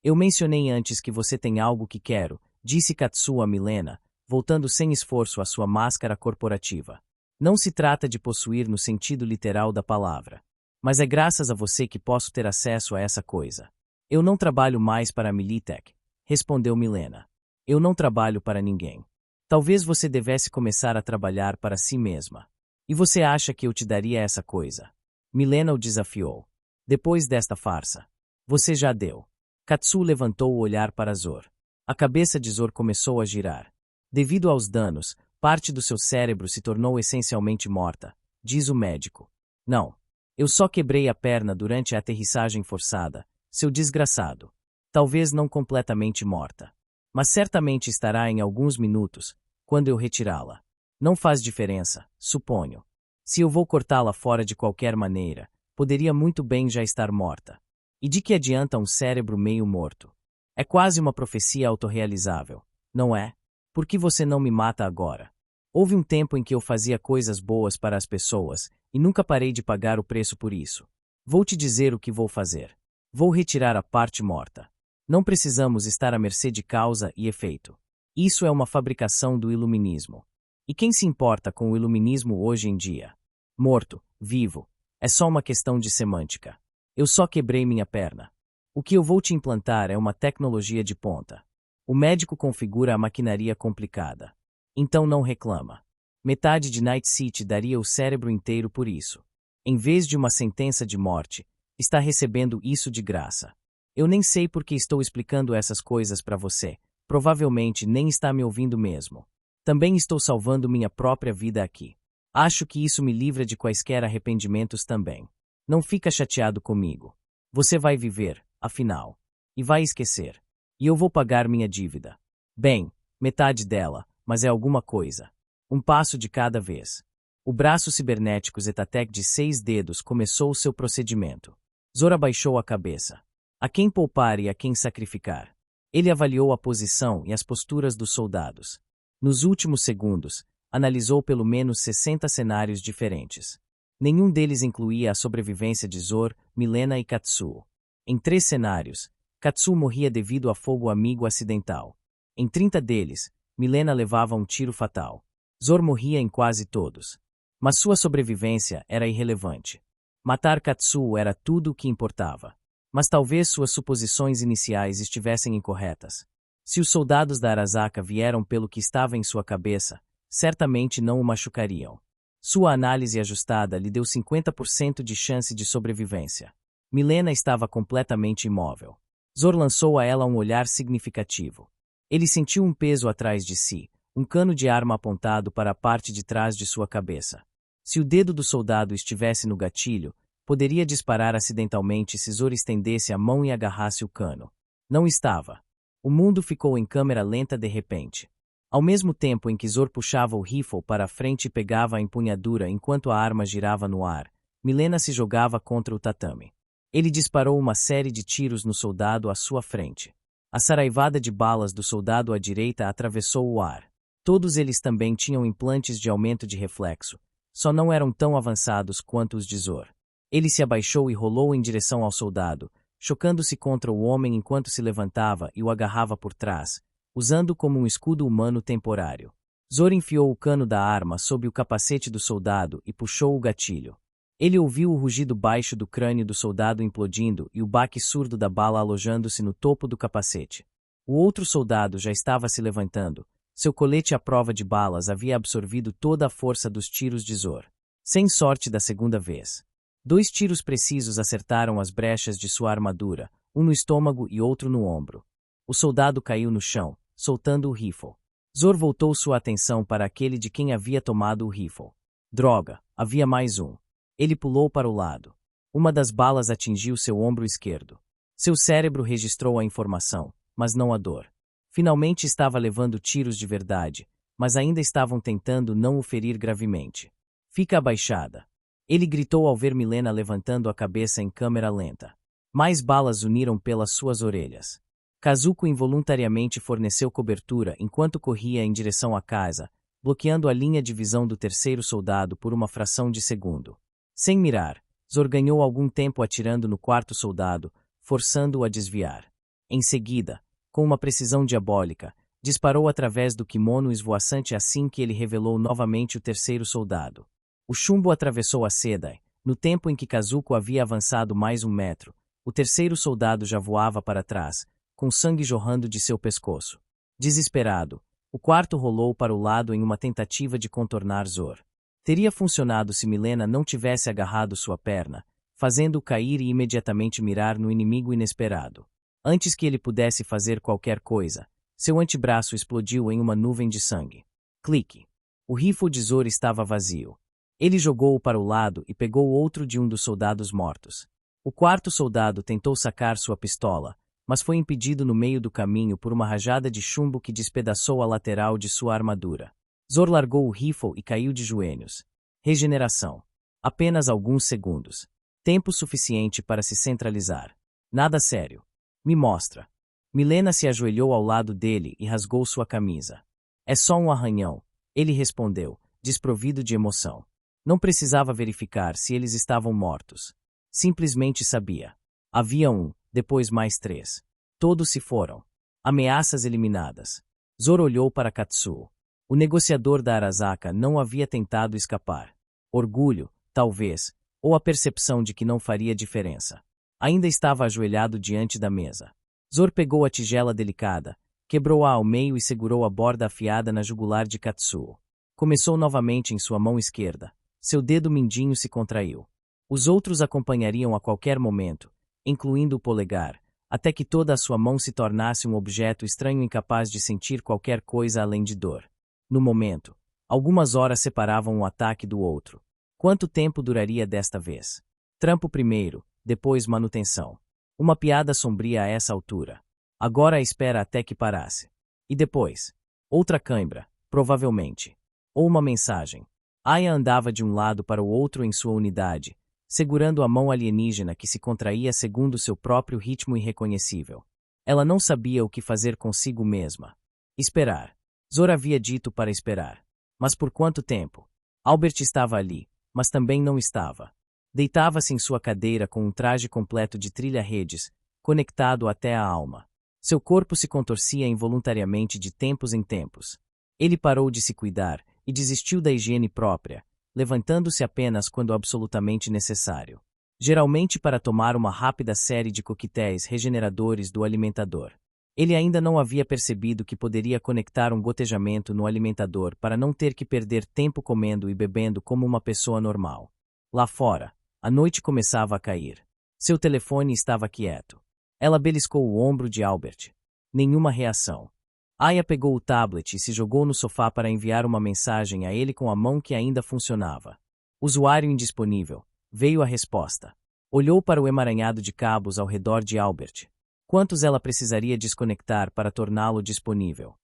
Eu mencionei antes que você tem algo que quero, disse Katsuo a Milena, voltando sem esforço à sua máscara corporativa. Não se trata de possuir no sentido literal da palavra. Mas é graças a você que posso ter acesso a essa coisa. Eu não trabalho mais para a Militech, respondeu Milena. Eu não trabalho para ninguém. Talvez você devesse começar a trabalhar para si mesma. E você acha que eu te daria essa coisa? Milena o desafiou. Depois desta farsa. Você já deu. Katsuo levantou o olhar para Zoro. A cabeça de Zoro começou a girar. Devido aos danos, parte do seu cérebro se tornou essencialmente morta, diz o médico. Não. Eu só quebrei a perna durante a aterrissagem forçada, seu desgraçado. Talvez não completamente morta. Mas certamente estará em alguns minutos, quando eu retirá-la. Não faz diferença, suponho. Se eu vou cortá-la fora de qualquer maneira, poderia muito bem já estar morta. E de que adianta um cérebro meio morto? É quase uma profecia autorrealizável, não é? Por que você não me mata agora? Houve um tempo em que eu fazia coisas boas para as pessoas, e nunca parei de pagar o preço por isso. Vou te dizer o que vou fazer. Vou retirar a parte morta. Não precisamos estar à mercê de causa e efeito. Isso é uma fabricação do iluminismo. E quem se importa com o iluminismo hoje em dia? Morto, vivo. É só uma questão de semântica. Eu só quebrei minha perna. O que eu vou te implantar é uma tecnologia de ponta. O médico configura a maquinaria complicada. Então não reclama. Metade de Night City daria o cérebro inteiro por isso. Em vez de uma sentença de morte, está recebendo isso de graça. Eu nem sei por que estou explicando essas coisas para você. Provavelmente nem está me ouvindo mesmo. Também estou salvando minha própria vida aqui. Acho que isso me livra de quaisquer arrependimentos também. Não fica chateado comigo. Você vai viver, afinal. E vai esquecer. E eu vou pagar minha dívida. Bem, metade dela, mas é alguma coisa. Um passo de cada vez. O braço cibernético Zetatec de 6 dedos começou o seu procedimento. Zoro abaixou a cabeça. A quem poupar e a quem sacrificar? Ele avaliou a posição e as posturas dos soldados. Nos últimos segundos, analisou pelo menos 60 cenários diferentes. Nenhum deles incluía a sobrevivência de Zoro, Milena e Katsuo. Em 3 cenários, Katsuo morria devido a fogo amigo acidental. Em 30 deles, Milena levava um tiro fatal. Zoro morria em quase todos. Mas sua sobrevivência era irrelevante. Matar Katsuo era tudo o que importava. Mas talvez suas suposições iniciais estivessem incorretas. Se os soldados da Arasaka vieram pelo que estava em sua cabeça, certamente não o machucariam. Sua análise ajustada lhe deu 50% de chance de sobrevivência. Milena estava completamente imóvel. Zoro lançou a ela um olhar significativo. Ele sentiu um peso atrás de si, um cano de arma apontado para a parte de trás de sua cabeça. Se o dedo do soldado estivesse no gatilho, poderia disparar acidentalmente se Zoro estendesse a mão e agarrasse o cano. Não estava. O mundo ficou em câmera lenta de repente. Ao mesmo tempo em que Zoro puxava o rifle para a frente e pegava a empunhadura enquanto a arma girava no ar, Milena se jogava contra o tatame. Ele disparou uma série de tiros no soldado à sua frente. A saraivada de balas do soldado à direita atravessou o ar. Todos eles também tinham implantes de aumento de reflexo, só não eram tão avançados quanto os de Zoro. Ele se abaixou e rolou em direção ao soldado, chocando-se contra o homem enquanto se levantava e o agarrava por trás, usando como um escudo humano temporário. Zoro enfiou o cano da arma sob o capacete do soldado e puxou o gatilho. Ele ouviu o rugido baixo do crânio do soldado implodindo e o baque surdo da bala alojando-se no topo do capacete. O outro soldado já estava se levantando. Seu colete à prova de balas havia absorvido toda a força dos tiros de Zoro. Sem sorte da segunda vez. 2 tiros precisos acertaram as brechas de sua armadura, um no estômago e outro no ombro. O soldado caiu no chão, soltando o rifle. Zoro voltou sua atenção para aquele de quem havia tomado o rifle. Droga, havia mais um. Ele pulou para o lado. Uma das balas atingiu seu ombro esquerdo. Seu cérebro registrou a informação, mas não a dor. Finalmente estava levando tiros de verdade, mas ainda estavam tentando não o ferir gravemente. Fica abaixada. Ele gritou ao ver Milena levantando a cabeça em câmera lenta. Mais balas uniram pelas suas orelhas. Kazuko involuntariamente forneceu cobertura enquanto corria em direção à casa, bloqueando a linha de visão do terceiro soldado por uma fração de segundo. Sem mirar, Zoro ganhou algum tempo atirando no quarto soldado, forçando-o a desviar. Em seguida, com uma precisão diabólica, disparou através do kimono esvoaçante assim que ele revelou novamente o terceiro soldado. O chumbo atravessou a seda, no tempo em que Kazuko havia avançado mais 1 metro. O terceiro soldado já voava para trás, com sangue jorrando de seu pescoço. Desesperado, o quarto rolou para o lado em uma tentativa de contornar Zoro. Teria funcionado se Milena não tivesse agarrado sua perna, fazendo-o cair e imediatamente mirar no inimigo inesperado. Antes que ele pudesse fazer qualquer coisa, seu antebraço explodiu em uma nuvem de sangue. Clique. O rifle de Zoro estava vazio. Ele jogou-o para o lado e pegou outro de um dos soldados mortos. O quarto soldado tentou sacar sua pistola, mas foi impedido no meio do caminho por uma rajada de chumbo que despedaçou a lateral de sua armadura. Zoro largou o rifle e caiu de joelhos. Regeneração. Apenas alguns segundos. Tempo suficiente para se centralizar. Nada sério. Me mostra. Milena se ajoelhou ao lado dele e rasgou sua camisa. É só um arranhão, ele respondeu, desprovido de emoção. Não precisava verificar se eles estavam mortos. Simplesmente sabia. Havia um, depois mais 3. Todos se foram. Ameaças eliminadas. Zoro olhou para Katsuo. O negociador da Arasaka não havia tentado escapar. Orgulho, talvez, ou a percepção de que não faria diferença. Ainda estava ajoelhado diante da mesa. Zoro pegou a tigela delicada, quebrou-a ao meio e segurou a borda afiada na jugular de Katsuo. Começou novamente em sua mão esquerda. Seu dedo mindinho se contraiu. Os outros acompanhariam a qualquer momento, incluindo o polegar, até que toda a sua mão se tornasse um objeto estranho incapaz de sentir qualquer coisa além de dor. No momento, algumas horas separavam um ataque do outro. Quanto tempo duraria desta vez? Trampo primeiro, depois manutenção. Uma piada sombria a essa altura. Agora a espera até que parasse. E depois? Outra cãibra, provavelmente. Ou uma mensagem. Aya andava de um lado para o outro em sua unidade, segurando a mão alienígena que se contraía segundo seu próprio ritmo irreconhecível. Ela não sabia o que fazer consigo mesma. Esperar. Zoro havia dito para esperar. Mas por quanto tempo? Albert estava ali, mas também não estava. Deitava-se em sua cadeira com um traje completo de trilha-redes, conectado até a alma. Seu corpo se contorcia involuntariamente de tempos em tempos. Ele parou de se cuidar e desistiu da higiene própria, levantando-se apenas quando absolutamente necessário. Geralmente para tomar uma rápida série de coquetéis regeneradores do alimentador. Ele ainda não havia percebido que poderia conectar um gotejamento no alimentador para não ter que perder tempo comendo e bebendo como uma pessoa normal. Lá fora, a noite começava a cair. Seu telefone estava quieto. Ela beliscou o ombro de Albert. Nenhuma reação. Aya pegou o tablet e se jogou no sofá para enviar uma mensagem a ele com a mão que ainda funcionava. Usuário indisponível. Veio a resposta. Olhou para o emaranhado de cabos ao redor de Albert. Quantos ela precisaria desconectar para torná-lo disponível?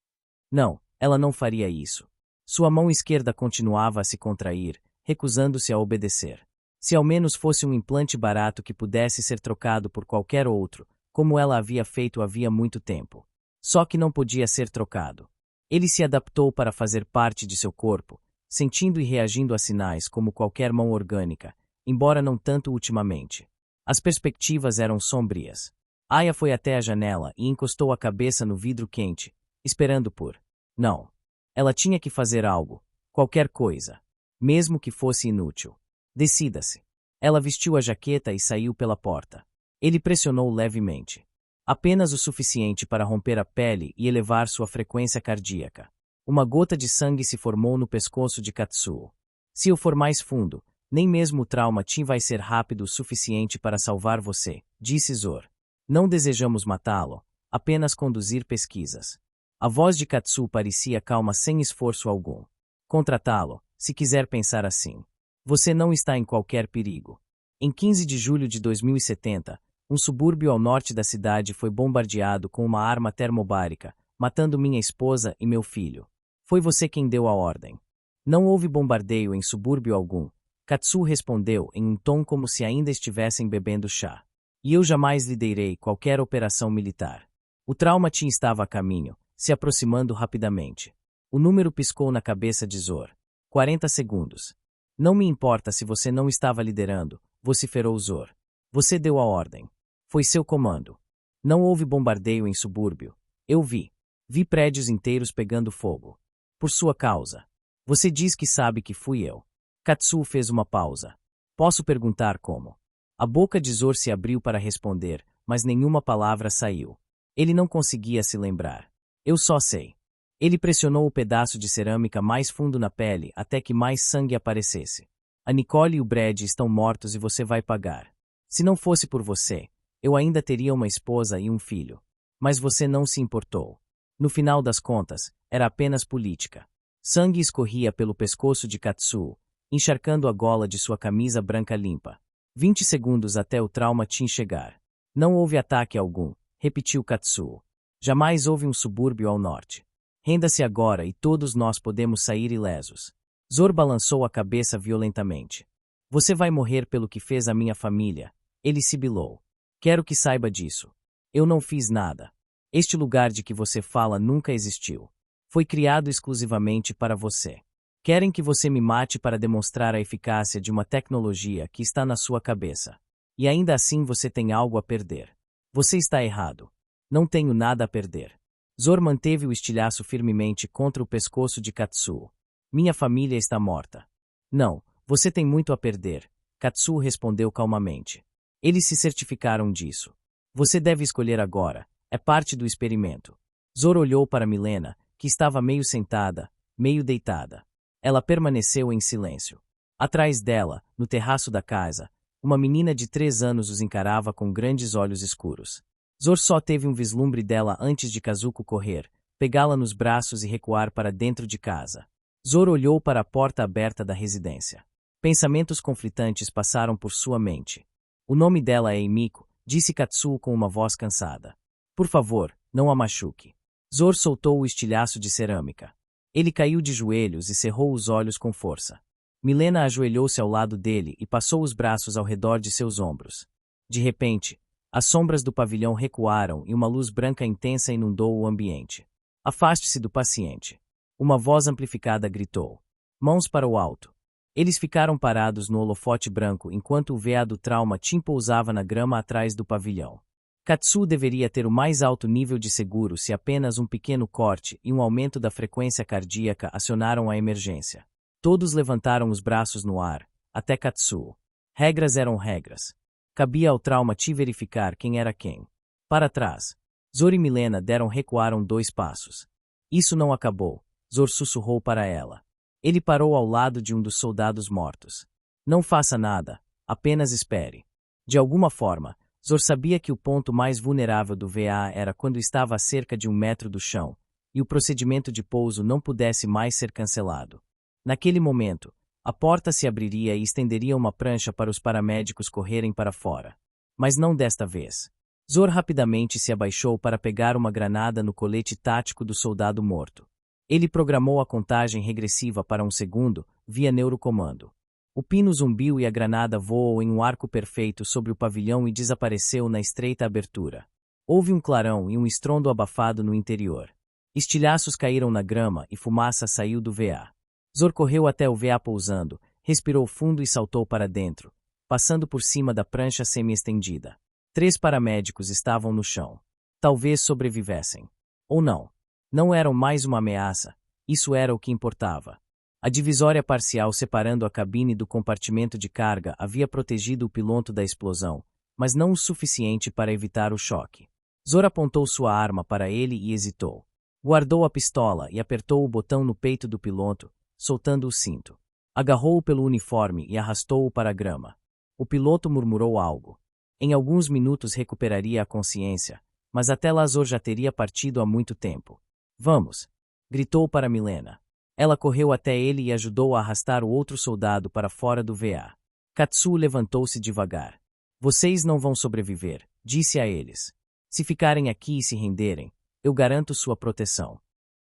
Não, ela não faria isso. Sua mão esquerda continuava a se contrair, recusando-se a obedecer. Se ao menos fosse um implante barato que pudesse ser trocado por qualquer outro, como ela havia feito havia muito tempo. Só que não podia ser trocado. Ele se adaptou para fazer parte de seu corpo, sentindo e reagindo a sinais como qualquer mão orgânica, embora não tanto ultimamente. As perspectivas eram sombrias. Aya foi até a janela e encostou a cabeça no vidro quente, esperando por... Não. Ela tinha que fazer algo, qualquer coisa, mesmo que fosse inútil. Decida-se. Ela vestiu a jaqueta e saiu pela porta. Ele pressionou levemente. Apenas o suficiente para romper a pele e elevar sua frequência cardíaca. Uma gota de sangue se formou no pescoço de Katsuo. Se eu for mais fundo, nem mesmo o trauma Ti vai ser rápido o suficiente para salvar você, disse Zoro. Não desejamos matá-lo, apenas conduzir pesquisas. A voz de Katsuo parecia calma sem esforço algum. Contratá-lo, se quiser pensar assim. Você não está em qualquer perigo. Em 15 de julho de 2070, um subúrbio ao norte da cidade foi bombardeado com uma arma termobárica, matando minha esposa e meu filho. Foi você quem deu a ordem. Não houve bombardeio em subúrbio algum. Katsuo respondeu em um tom como se ainda estivessem bebendo chá. E eu jamais liderei qualquer operação militar. O Trauma Team estava a caminho, se aproximando rapidamente. O número piscou na cabeça de Zor. 40 segundos. Não me importa se você não estava liderando, vociferou Zor. Você deu a ordem. Foi seu comando. Não houve bombardeio em subúrbio. Eu vi. Vi prédios inteiros pegando fogo. Por sua causa. Você diz que sabe que fui eu. Katsuo fez uma pausa. Posso perguntar como? A boca de Zor se abriu para responder, mas nenhuma palavra saiu. Ele não conseguia se lembrar. Eu só sei. Ele pressionou o pedaço de cerâmica mais fundo na pele até que mais sangue aparecesse. A Nicole e o Brad estão mortos e você vai pagar. Se não fosse por você, eu ainda teria uma esposa e um filho. Mas você não se importou. No final das contas, era apenas política. Sangue escorria pelo pescoço de Katsuo, encharcando a gola de sua camisa branca limpa. 20 segundos até o Trauma Team chegar. Não houve ataque algum, repetiu Katsuo. Jamais houve um subúrbio ao norte. Renda-se agora e todos nós podemos sair ilesos. Zor balançou a cabeça violentamente. Você vai morrer pelo que fez à minha família. Ele sibilou. Quero que saiba disso. Eu não fiz nada. Este lugar de que você fala nunca existiu. Foi criado exclusivamente para você. Querem que você me mate para demonstrar a eficácia de uma tecnologia que está na sua cabeça. E ainda assim você tem algo a perder. Você está errado. Não tenho nada a perder. Zor manteve o estilhaço firmemente contra o pescoço de Katsuo. Minha família está morta. Não, você tem muito a perder, Katsuo respondeu calmamente. Eles se certificaram disso. Você deve escolher agora, é parte do experimento. Zor olhou para Milena, que estava meio sentada, meio deitada. Ela permaneceu em silêncio. Atrás dela, no terraço da casa, uma menina de 3 anos os encarava com grandes olhos escuros. Zor só teve um vislumbre dela antes de Kazuko correr, pegá-la nos braços e recuar para dentro de casa. Zor olhou para a porta aberta da residência. Pensamentos conflitantes passaram por sua mente. O nome dela é Emiko, disse Katsuo com uma voz cansada. Por favor, não a machuque. Zor soltou o estilhaço de cerâmica. Ele caiu de joelhos e cerrou os olhos com força. Milena ajoelhou-se ao lado dele e passou os braços ao redor de seus ombros. De repente, as sombras do pavilhão recuaram e uma luz branca intensa inundou o ambiente. Afaste-se do paciente. Uma voz amplificada gritou. Mãos para o alto. Eles ficaram parados no holofote branco enquanto o VA do Trauma Team pousava na grama atrás do pavilhão. Katsuo deveria ter o mais alto nível de seguro se apenas um pequeno corte e um aumento da frequência cardíaca acionaram a emergência. Todos levantaram os braços no ar, até Katsuo. Regras eram regras. Cabia ao Trauma Team verificar quem era quem. Para trás. Zor e Milena recuaram 2 passos. Isso não acabou, Zor sussurrou para ela. Ele parou ao lado de um dos soldados mortos. Não faça nada, apenas espere. De alguma forma, Zor sabia que o ponto mais vulnerável do VA era quando estava a cerca de 1 metro do chão, e o procedimento de pouso não pudesse mais ser cancelado. Naquele momento, a porta se abriria e estenderia uma prancha para os paramédicos correrem para fora. Mas não desta vez. Zor rapidamente se abaixou para pegar uma granada no colete tático do soldado morto. Ele programou a contagem regressiva para 1 segundo, via neurocomando. O pino zumbiu e a granada voou em um arco perfeito sobre o pavilhão e desapareceu na estreita abertura. Houve um clarão e um estrondo abafado no interior. Estilhaços caíram na grama e fumaça saiu do VA. Zor correu até o VA pousando, respirou fundo e saltou para dentro, passando por cima da prancha semi-estendida. 3 paramédicos estavam no chão. Talvez sobrevivessem. Ou não. Não eram mais uma ameaça, isso era o que importava. A divisória parcial separando a cabine do compartimento de carga havia protegido o piloto da explosão, mas não o suficiente para evitar o choque. Zor apontou sua arma para ele e hesitou. Guardou a pistola e apertou o botão no peito do piloto, soltando o cinto. Agarrou-o pelo uniforme e arrastou-o para a grama. O piloto murmurou algo. Em alguns minutos recuperaria a consciência, mas até lá Zor já teria partido há muito tempo. Vamos! Gritou para Milena. Ela correu até ele e ajudou a arrastar o outro soldado para fora do VA. Katsuo levantou-se devagar. Vocês não vão sobreviver, disse a eles. Se ficarem aqui e se renderem, eu garanto sua proteção.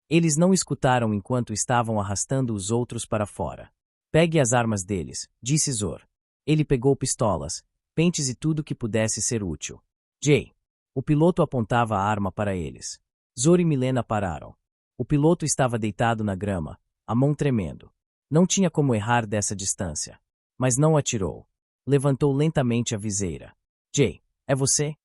Eles não escutaram enquanto estavam arrastando os outros para fora. Pegue as armas deles, disse Zor. Ele pegou pistolas, pentes e tudo que pudesse ser útil. Jay. O piloto apontava a arma para eles. Zor e Milena pararam. O piloto estava deitado na grama, a mão tremendo. Não tinha como errar dessa distância. Mas não atirou. Levantou lentamente a viseira. Jay, é você?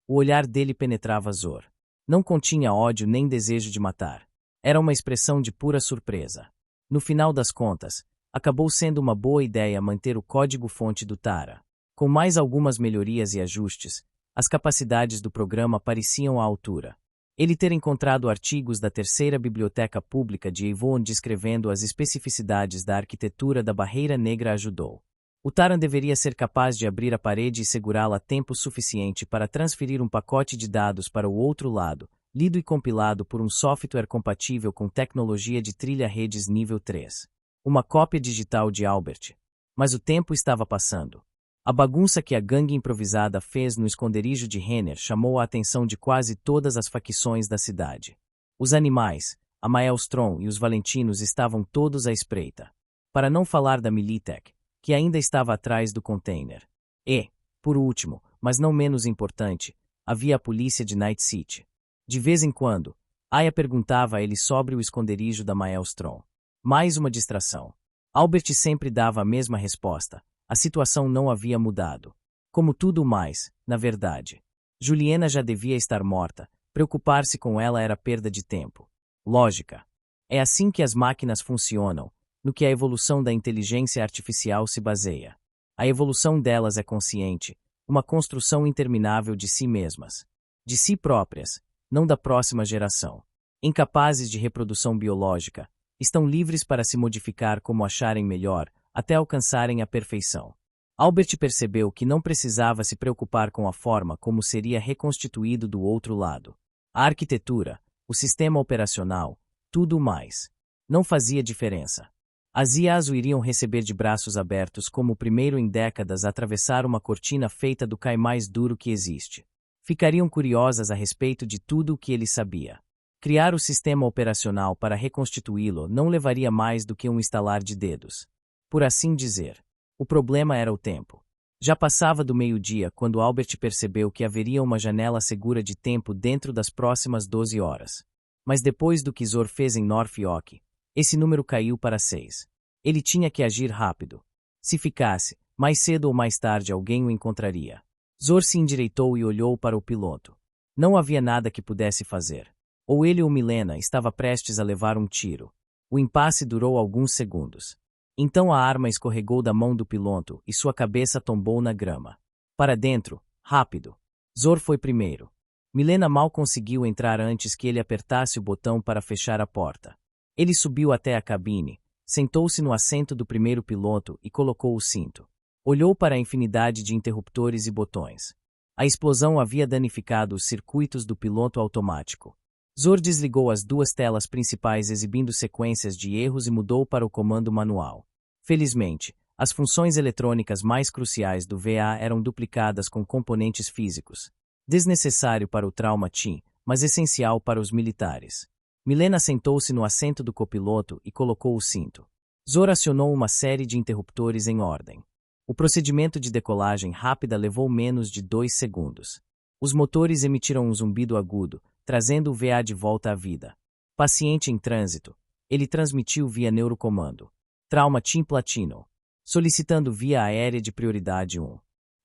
O olhar dele penetrava Zor. Não continha ódio nem desejo de matar. Era uma expressão de pura surpresa. No final das contas, acabou sendo uma boa ideia manter o código-fonte do Tara. Com mais algumas melhorias e ajustes, as capacidades do programa pareciam à altura. Ele ter encontrado artigos da terceira biblioteca pública de Avon descrevendo as especificidades da arquitetura da Barreira Negra ajudou. O Taran deveria ser capaz de abrir a parede e segurá-la tempo suficiente para transferir um pacote de dados para o outro lado, lido e compilado por um software compatível com tecnologia de trilha-redes nível 3. Uma cópia digital de Albert. Mas o tempo estava passando. A bagunça que a gangue improvisada fez no esconderijo de Renner chamou a atenção de quase todas as facções da cidade. Os animais, a Maelstrom e os Valentinos estavam todos à espreita. Para não falar da Militech, que ainda estava atrás do container. E, por último, mas não menos importante, havia a polícia de Night City. De vez em quando, Aya perguntava a ele sobre o esconderijo da Maelstrom. Mais uma distração. Albert sempre dava a mesma resposta. A situação não havia mudado. Como tudo mais, na verdade. Juliana já devia estar morta. Preocupar-se com ela era perda de tempo. Lógica. É assim que as máquinas funcionam, no que a evolução da inteligência artificial se baseia. A evolução delas é consciente, uma construção interminável de si mesmas. De si próprias, não da próxima geração. Incapazes de reprodução biológica, estão livres para se modificar como acharem melhor, até alcançarem a perfeição. Albert percebeu que não precisava se preocupar com a forma como seria reconstituído do outro lado. A arquitetura, o sistema operacional, tudo mais. Não fazia diferença. As IAs o iriam receber de braços abertos como o primeiro em décadas a atravessar uma cortina feita do cai mais duro que existe. Ficariam curiosas a respeito de tudo o que ele sabia. Criar o sistema operacional para reconstituí-lo não levaria mais do que um estalar de dedos. Por assim dizer. O problema era o tempo. Já passava do meio-dia quando Albert percebeu que haveria uma janela segura de tempo dentro das próximas 12 horas. Mas depois do que Zor fez em North York, esse número caiu para 6. Ele tinha que agir rápido. Se ficasse, mais cedo ou mais tarde alguém o encontraria. Zor se endireitou e olhou para o piloto. Não havia nada que pudesse fazer. Ou ele ou Milena estava prestes a levar um tiro. O impasse durou alguns segundos. Então a arma escorregou da mão do piloto e sua cabeça tombou na grama. Para dentro, rápido. Zor foi primeiro. Milena mal conseguiu entrar antes que ele apertasse o botão para fechar a porta. Ele subiu até a cabine, sentou-se no assento do primeiro piloto e colocou o cinto. Olhou para a infinidade de interruptores e botões. A explosão havia danificado os circuitos do piloto automático. Zor desligou as duas telas principais exibindo sequências de erros e mudou para o comando manual. Felizmente, as funções eletrônicas mais cruciais do VA eram duplicadas com componentes físicos. Desnecessário para o Trauma Team, mas essencial para os militares. Milena sentou-se no assento do copiloto e colocou o cinto. Zor acionou uma série de interruptores em ordem. O procedimento de decolagem rápida levou menos de 2 segundos. Os motores emitiram um zumbido agudo, trazendo o VA de volta à vida. Paciente em trânsito, ele transmitiu via neurocomando. Trauma Team Platino. Solicitando via aérea de prioridade 1.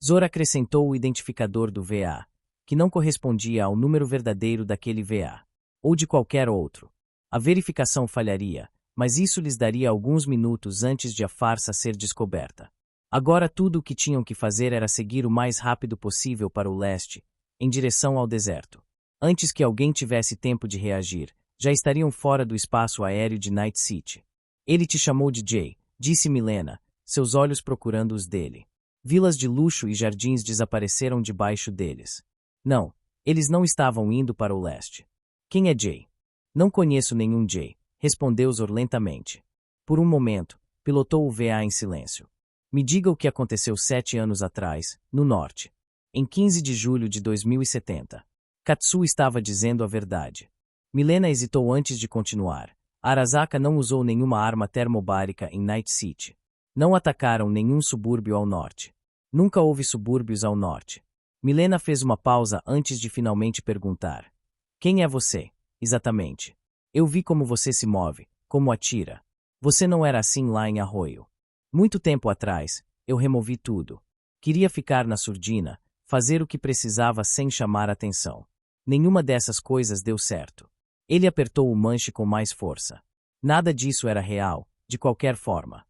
Zor acrescentou o identificador do VA, que não correspondia ao número verdadeiro daquele VA, ou de qualquer outro. A verificação falharia, mas isso lhes daria alguns minutos antes de a farsa ser descoberta. Agora tudo o que tinham que fazer era seguir o mais rápido possível para o leste, em direção ao deserto. Antes que alguém tivesse tempo de reagir, já estariam fora do espaço aéreo de Night City. Ele te chamou de Jay, disse Milena, seus olhos procurando os dele. Vilas de luxo e jardins desapareceram debaixo deles. Não, eles não estavam indo para o leste. Quem é Jay? Não conheço nenhum Jay, respondeu Zor lentamente. Por um momento, pilotou o VA em silêncio. Me diga o que aconteceu 7 anos atrás, no norte. Em 15 de julho de 2070. Katsu estava dizendo a verdade. Milena hesitou antes de continuar. Arasaka não usou nenhuma arma termobárica em Night City. Não atacaram nenhum subúrbio ao norte. Nunca houve subúrbios ao norte. Milena fez uma pausa antes de finalmente perguntar. Quem é você, exatamente? Eu vi como você se move, como atira. Você não era assim lá em Arroio. Muito tempo atrás, eu removi tudo. Queria ficar na surdina, fazer o que precisava sem chamar atenção. Nenhuma dessas coisas deu certo. Ele apertou o manche com mais força. Nada disso era real, de qualquer forma.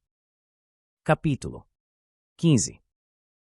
Capítulo 15.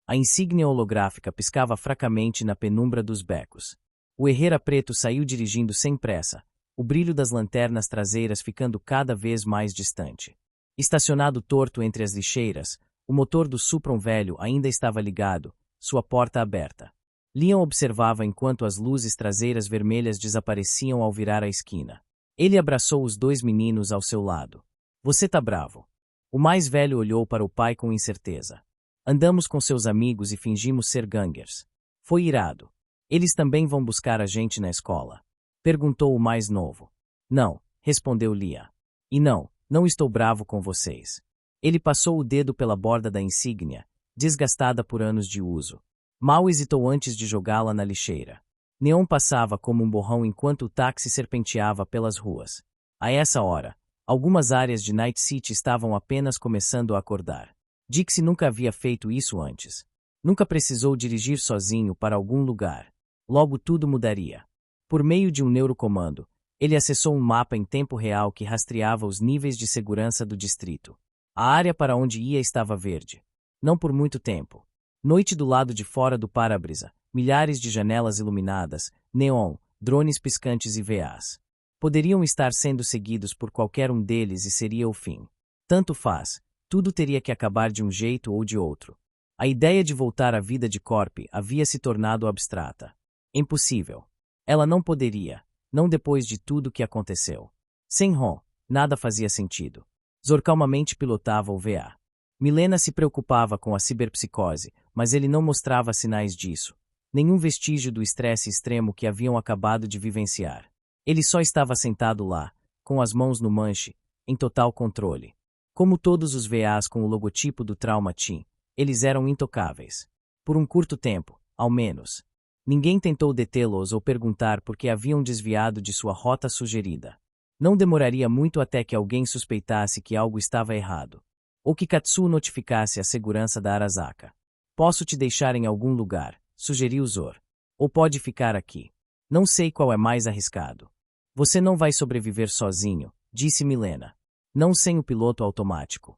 A insígnia holográfica piscava fracamente na penumbra dos becos. O Herrera preto saiu dirigindo sem pressa, o brilho das lanternas traseiras ficando cada vez mais distante. Estacionado torto entre as lixeiras, o motor do Supron velho ainda estava ligado, sua porta aberta. Leon observava enquanto as luzes traseiras vermelhas desapareciam ao virar a esquina. Ele abraçou os dois meninos ao seu lado. Você tá bravo. O mais velho olhou para o pai com incerteza. Andamos com seus amigos e fingimos ser gangers. Foi irado. Eles também vão buscar a gente na escola? Perguntou o mais novo. Não, respondeu Lia. E não estou bravo com vocês. Ele passou o dedo pela borda da insígnia, desgastada por anos de uso. Mal hesitou antes de jogá-la na lixeira. Neon passava como um borrão enquanto o táxi serpenteava pelas ruas. A essa hora, algumas áreas de Night City estavam apenas começando a acordar. Dixie nunca havia feito isso antes. Nunca precisou dirigir sozinho para algum lugar. Logo tudo mudaria. Por meio de um neurocomando, ele acessou um mapa em tempo real que rastreava os níveis de segurança do distrito. A área para onde ia estava verde. Não por muito tempo. Noite do lado de fora do para-brisa, milhares de janelas iluminadas, neon, drones piscantes e VAs. Poderiam estar sendo seguidos por qualquer um deles e seria o fim. Tanto faz, tudo teria que acabar de um jeito ou de outro. A ideia de voltar à vida de Corp havia se tornado abstrata. Impossível. Ela não poderia, não depois de tudo que aconteceu. Sem Ron, nada fazia sentido. Zor calmamente pilotava o VA. Milena se preocupava com a ciberpsicose, mas ele não mostrava sinais disso. Nenhum vestígio do estresse extremo que haviam acabado de vivenciar. Ele só estava sentado lá, com as mãos no manche, em total controle. Como todos os VAs com o logotipo do Trauma Team, eles eram intocáveis. Por um curto tempo, ao menos. Ninguém tentou detê-los ou perguntar por que haviam desviado de sua rota sugerida. Não demoraria muito até que alguém suspeitasse que algo estava errado. Ou que Katsuo notificasse a segurança da Arasaka. Posso te deixar em algum lugar, sugeriu Zor. Ou pode ficar aqui. Não sei qual é mais arriscado. Você não vai sobreviver sozinho, disse Milena. Não sem o piloto automático.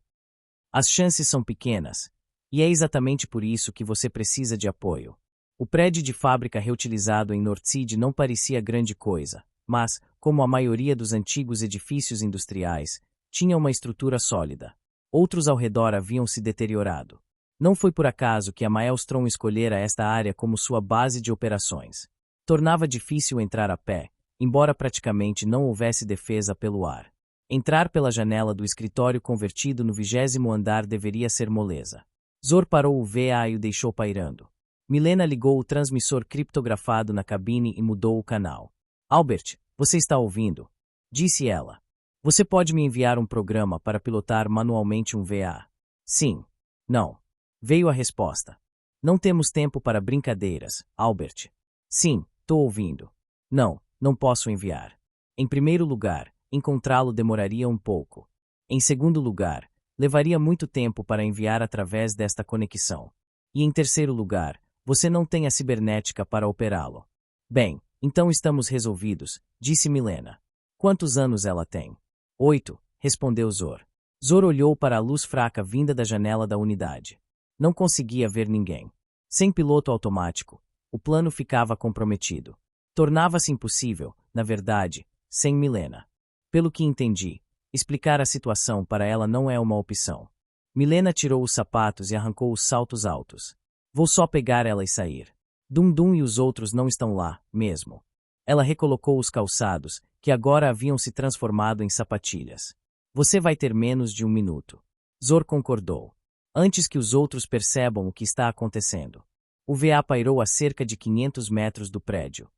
As chances são pequenas, e é exatamente por isso que você precisa de apoio. O prédio de fábrica reutilizado em Northside não parecia grande coisa, mas, como a maioria dos antigos edifícios industriais, tinha uma estrutura sólida. Outros ao redor haviam se deteriorado. Não foi por acaso que a Maelstrom escolhera esta área como sua base de operações. Tornava difícil entrar a pé, embora praticamente não houvesse defesa pelo ar. Entrar pela janela do escritório convertido no 20º andar deveria ser moleza. Zor parou o VA e o deixou pairando. Milena ligou o transmissor criptografado na cabine e mudou o canal. Albert, você está ouvindo? Disse ela. Você pode me enviar um programa para pilotar manualmente um VA? Sim. Não. Veio a resposta. Não temos tempo para brincadeiras, Albert. Sim, tô ouvindo. Não posso enviar. Em primeiro lugar, encontrá-lo demoraria um pouco. Em segundo lugar, levaria muito tempo para enviar através desta conexão. E em terceiro lugar, você não tem a cibernética para operá-lo. Bem, então estamos resolvidos, disse Milena. Quantos anos ela tem? 8, respondeu Zor. Zor olhou para a luz fraca vinda da janela da unidade. Não conseguia ver ninguém. Sem piloto automático, o plano ficava comprometido. Tornava-se impossível, na verdade, sem Milena. Pelo que entendi, explicar a situação para ela não é uma opção. Milena tirou os sapatos e arrancou os saltos altos. Vou só pegar ela e sair. Dum e os outros não estão lá, mesmo. Ela recolocou os calçados, que agora haviam se transformado em sapatilhas. Você vai ter menos de 1 minuto. Zor concordou. Antes que os outros percebam o que está acontecendo. O VA pairou a cerca de 500 metros do prédio.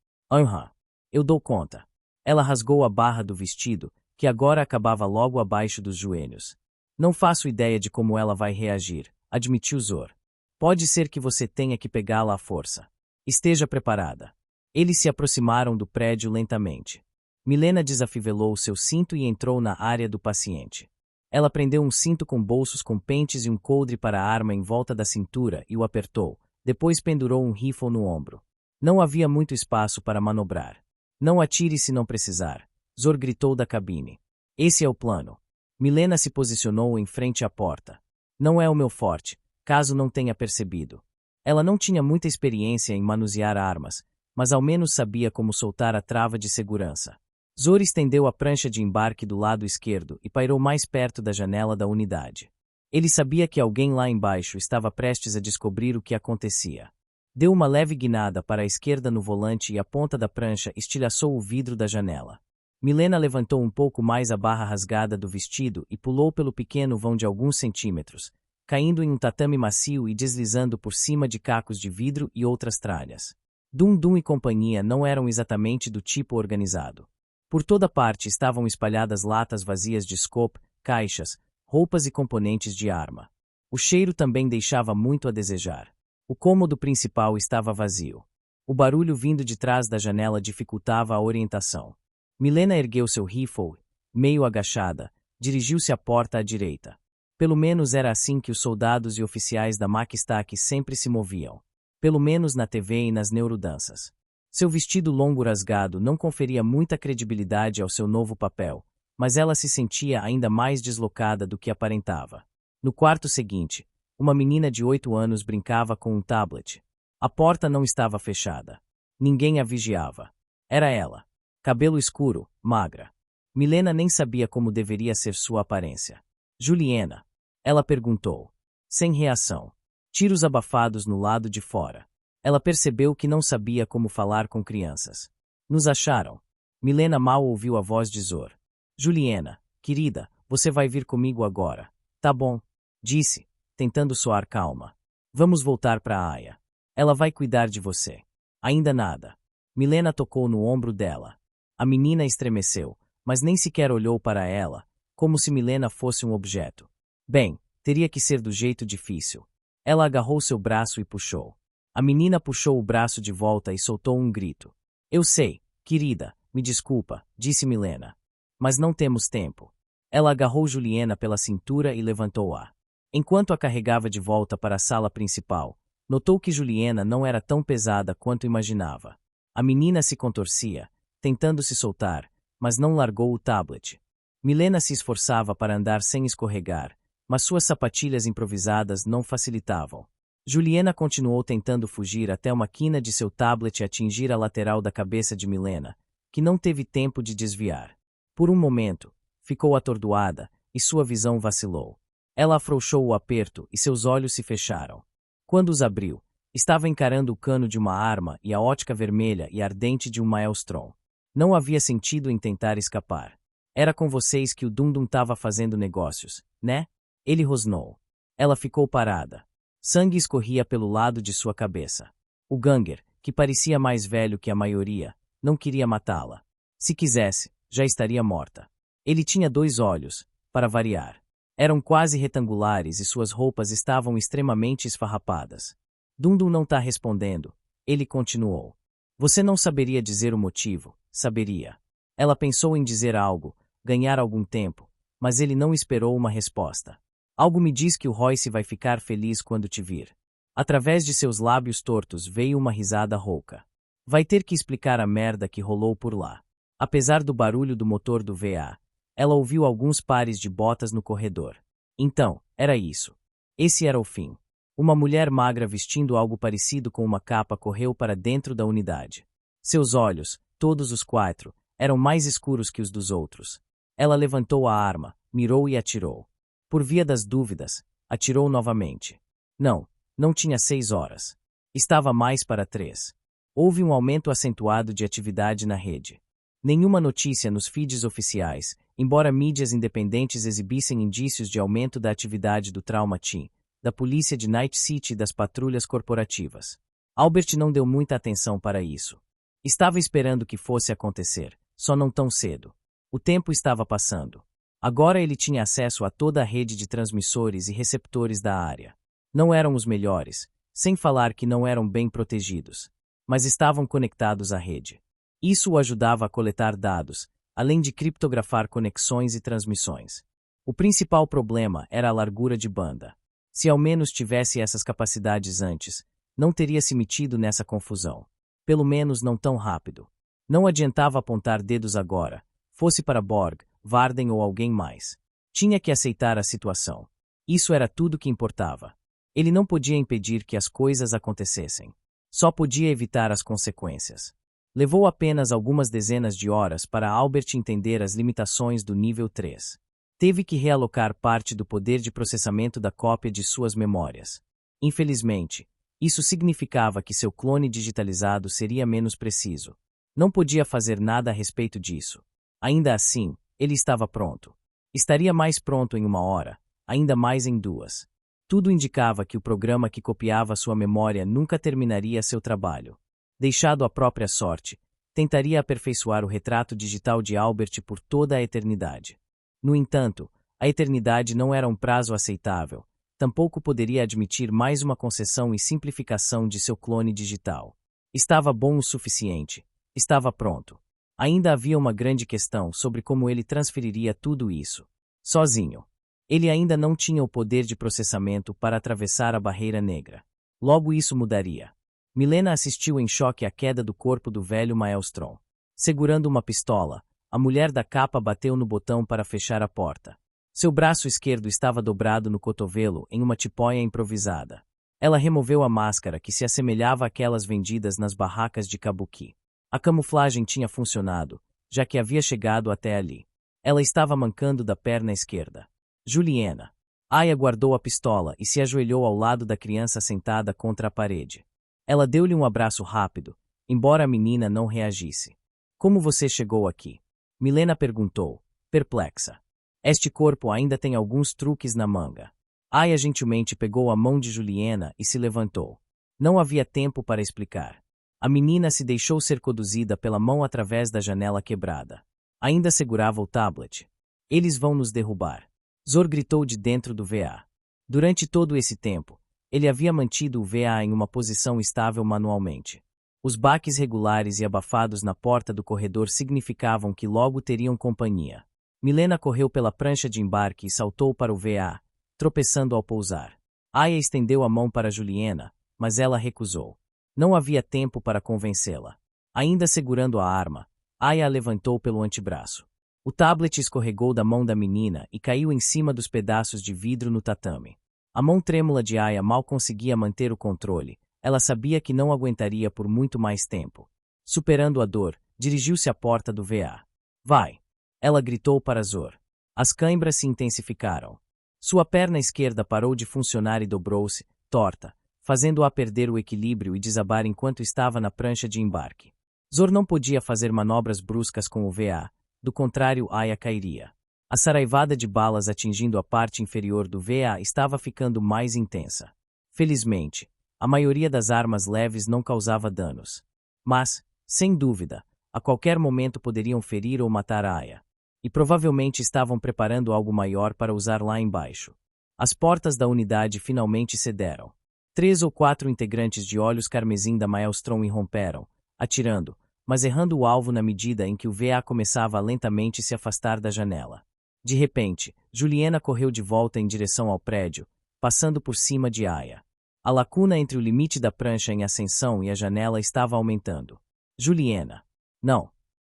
Eu dou conta. Ela rasgou a barra do vestido, que agora acabava logo abaixo dos joelhos. Não faço ideia de como ela vai reagir, admitiu Zor. Pode ser que você tenha que pegá-la à força. Esteja preparada. Eles se aproximaram do prédio lentamente. Milena desafivelou seu cinto e entrou na área do paciente. Ela prendeu um cinto com bolsos com pentes e um coldre para a arma em volta da cintura e o apertou. Depois pendurou um rifle no ombro. Não havia muito espaço para manobrar. Não atire se não precisar. Zor gritou da cabine. Esse é o plano. Milena se posicionou em frente à porta. Não é o meu forte, caso não tenha percebido. Ela não tinha muita experiência em manusear armas, mas ao menos sabia como soltar a trava de segurança. Zor estendeu a prancha de embarque do lado esquerdo e pairou mais perto da janela da unidade. Ele sabia que alguém lá embaixo estava prestes a descobrir o que acontecia. Deu uma leve guinada para a esquerda no volante e a ponta da prancha estilhaçou o vidro da janela. Milena levantou um pouco mais a barra rasgada do vestido e pulou pelo pequeno vão de alguns centímetros, caindo em um tatame macio e deslizando por cima de cacos de vidro e outras tralhas. Dum e companhia não eram exatamente do tipo organizado. Por toda parte estavam espalhadas latas vazias de scope, caixas, roupas e componentes de arma. O cheiro também deixava muito a desejar. O cômodo principal estava vazio. O barulho vindo de trás da janela dificultava a orientação. Milena ergueu seu rifle, meio agachada, dirigiu-se à porta à direita. Pelo menos era assim que os soldados e oficiais da Maquistak sempre se moviam. Pelo menos na TV e nas neurodanças. Seu vestido longo rasgado não conferia muita credibilidade ao seu novo papel, mas ela se sentia ainda mais deslocada do que aparentava. No quarto seguinte, uma menina de 8 anos brincava com um tablet. A porta não estava fechada. Ninguém a vigiava. Era ela. Cabelo escuro, magra. Milena nem sabia como deveria ser sua aparência. Juliana. Ela perguntou. Sem reação. Tiros abafados no lado de fora. Ela percebeu que não sabia como falar com crianças. Nos acharam. Milena mal ouviu a voz de Zor. Juliana, querida, você vai vir comigo agora. Tá bom, disse, tentando soar calma. Vamos voltar para a Aya. Ela vai cuidar de você. Ainda nada. Milena tocou no ombro dela. A menina estremeceu, mas nem sequer olhou para ela, como se Milena fosse um objeto. Bem, teria que ser do jeito difícil. Ela agarrou seu braço e puxou. A menina puxou o braço de volta e soltou um grito. Eu sei, querida, me desculpa, disse Milena. Mas não temos tempo. Ela agarrou Juliana pela cintura e levantou-a. Enquanto a carregava de volta para a sala principal, notou que Juliana não era tão pesada quanto imaginava. A menina se contorcia, tentando se soltar, mas não largou o tablet. Milena se esforçava para andar sem escorregar, mas suas sapatilhas improvisadas não facilitavam. Juliana continuou tentando fugir até uma quina de seu tablet atingir a lateral da cabeça de Milena, que não teve tempo de desviar. Por um momento, ficou atordoada e sua visão vacilou. Ela afrouxou o aperto e seus olhos se fecharam. Quando os abriu, estava encarando o cano de uma arma e a ótica vermelha e ardente de um Maelstrom. Não havia sentido em tentar escapar. Era com vocês que o Dundum estava fazendo negócios, né? Ele rosnou. Ela ficou parada. Sangue escorria pelo lado de sua cabeça. O Ganger, que parecia mais velho que a maioria, não queria matá-la. Se quisesse, já estaria morta. Ele tinha 2 olhos, para variar. Eram quase retangulares e suas roupas estavam extremamente esfarrapadas. Dundum não tá respondendo. Ele continuou. Você não saberia dizer o motivo, saberia. Ela pensou em dizer algo, ganhar algum tempo, mas ele não esperou uma resposta. Algo me diz que o Royce vai ficar feliz quando te vir. Através de seus lábios tortos veio uma risada rouca. Vai ter que explicar a merda que rolou por lá. Apesar do barulho do motor do VA, ela ouviu alguns pares de botas no corredor. Então, era isso. Esse era o fim. Uma mulher magra vestindo algo parecido com uma capa correu para dentro da unidade. Seus olhos, todos os 4, eram mais escuros que os dos outros. Ela levantou a arma, mirou e atirou. Por via das dúvidas, atirou novamente. Não tinha 6 horas. Estava mais para 3. Houve um aumento acentuado de atividade na rede. Nenhuma notícia nos feeds oficiais, embora mídias independentes exibissem indícios de aumento da atividade do Trauma Team, da polícia de Night City e das patrulhas corporativas. Albert não deu muita atenção para isso. Estava esperando que fosse acontecer, só não tão cedo. O tempo estava passando. Agora ele tinha acesso a toda a rede de transmissores e receptores da área. Não eram os melhores, sem falar que não eram bem protegidos, mas estavam conectados à rede. Isso o ajudava a coletar dados, além de criptografar conexões e transmissões. O principal problema era a largura de banda. Se ao menos tivesse essas capacidades antes, não teria se metido nessa confusão. Pelo menos não tão rápido. Não adiantava apontar dedos agora, fosse para Borg, Varden ou alguém mais. Tinha que aceitar a situação. Isso era tudo que importava. Ele não podia impedir que as coisas acontecessem. Só podia evitar as consequências. Levou apenas algumas dezenas de horas para Albert entender as limitações do nível 3. Teve que realocar parte do poder de processamento da cópia de suas memórias. Infelizmente, isso significava que seu clone digitalizado seria menos preciso. Não podia fazer nada a respeito disso. Ainda assim, ele estava pronto. Estaria mais pronto em 1 hora, ainda mais em 2. Tudo indicava que o programa que copiava sua memória nunca terminaria seu trabalho. Deixado à própria sorte, tentaria aperfeiçoar o retrato digital de Albert por toda a eternidade. No entanto, a eternidade não era um prazo aceitável, tampouco poderia admitir mais uma concessão e simplificação de seu clone digital. Estava bom o suficiente. Estava pronto. Ainda havia uma grande questão sobre como ele transferiria tudo isso. Sozinho. Ele ainda não tinha o poder de processamento para atravessar a barreira negra. Logo isso mudaria. Milena assistiu em choque à queda do corpo do velho Maelstrom. Segurando uma pistola, a mulher da capa bateu no botão para fechar a porta. Seu braço esquerdo estava dobrado no cotovelo em uma tipóia improvisada. Ela removeu a máscara que se assemelhava àquelas vendidas nas barracas de Kabuki. A camuflagem tinha funcionado, já que havia chegado até ali. Ela estava mancando da perna esquerda. Juliana. Aya guardou a pistola e se ajoelhou ao lado da criança sentada contra a parede. Ela deu-lhe um abraço rápido, embora a menina não reagisse. Como você chegou aqui? Milena perguntou, perplexa. Este corpo ainda tem alguns truques na manga. Aya gentilmente pegou a mão de Juliana e se levantou. Não havia tempo para explicar. A menina se deixou ser conduzida pela mão através da janela quebrada. Ainda segurava o tablet. Eles vão nos derrubar. Zor gritou de dentro do VA. Durante todo esse tempo, ele havia mantido o VA em uma posição estável manualmente. Os baques regulares e abafados na porta do corredor significavam que logo teriam companhia. Milena correu pela prancha de embarque e saltou para o VA, tropeçando ao pousar. Aya estendeu a mão para Juliana, mas ela recusou. Não havia tempo para convencê-la. Ainda segurando a arma, Aya a levantou pelo antebraço. O tablet escorregou da mão da menina e caiu em cima dos pedaços de vidro no tatame. A mão trêmula de Aya mal conseguia manter o controle. Ela sabia que não aguentaria por muito mais tempo. Superando a dor, dirigiu-se à porta do VA. Vai! Ela gritou para Zor. As cãibras se intensificaram. Sua perna esquerda parou de funcionar e dobrou-se, torta, fazendo-a perder o equilíbrio e desabar enquanto estava na prancha de embarque. Zor não podia fazer manobras bruscas com o VA, do contrário Aya cairia. A saraivada de balas atingindo a parte inferior do VA estava ficando mais intensa. Felizmente, a maioria das armas leves não causava danos. Mas, sem dúvida, a qualquer momento poderiam ferir ou matar Aya. E provavelmente estavam preparando algo maior para usar lá embaixo. As portas da unidade finalmente cederam. 3 ou 4 integrantes de olhos carmesim da Maelstrom irromperam, atirando, mas errando o alvo na medida em que o VA começava a lentamente se afastar da janela. De repente, Juliana correu de volta em direção ao prédio, passando por cima de Aya. A lacuna entre o limite da prancha em ascensão e a janela estava aumentando. Juliana. Não.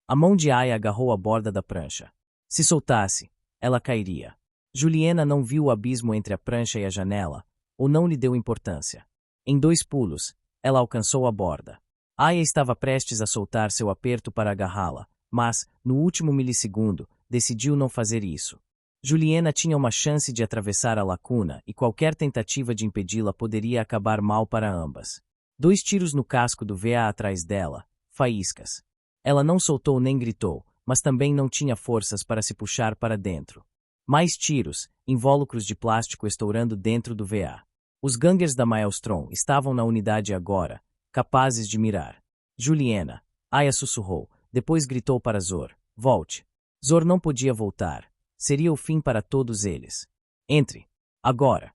A mão de Aya agarrou a borda da prancha. Se soltasse, ela cairia. Juliana não viu o abismo entre a prancha e a janela, ou não lhe deu importância. Em 2 pulos, ela alcançou a borda. Aya estava prestes a soltar seu aperto para agarrá-la, mas, no último milissegundo, decidiu não fazer isso. Juliana tinha uma chance de atravessar a lacuna e qualquer tentativa de impedi-la poderia acabar mal para ambas. 2 tiros no casco do VA atrás dela, faíscas. Ela não soltou nem gritou, mas também não tinha forças para se puxar para dentro. Mais tiros, invólucros de plástico estourando dentro do VA. Os gangers da Maelstrom estavam na unidade agora, capazes de mirar. Juliana. Aya sussurrou, depois gritou para Zor. Volte. Zor não podia voltar. Seria o fim para todos eles. Entre. Agora.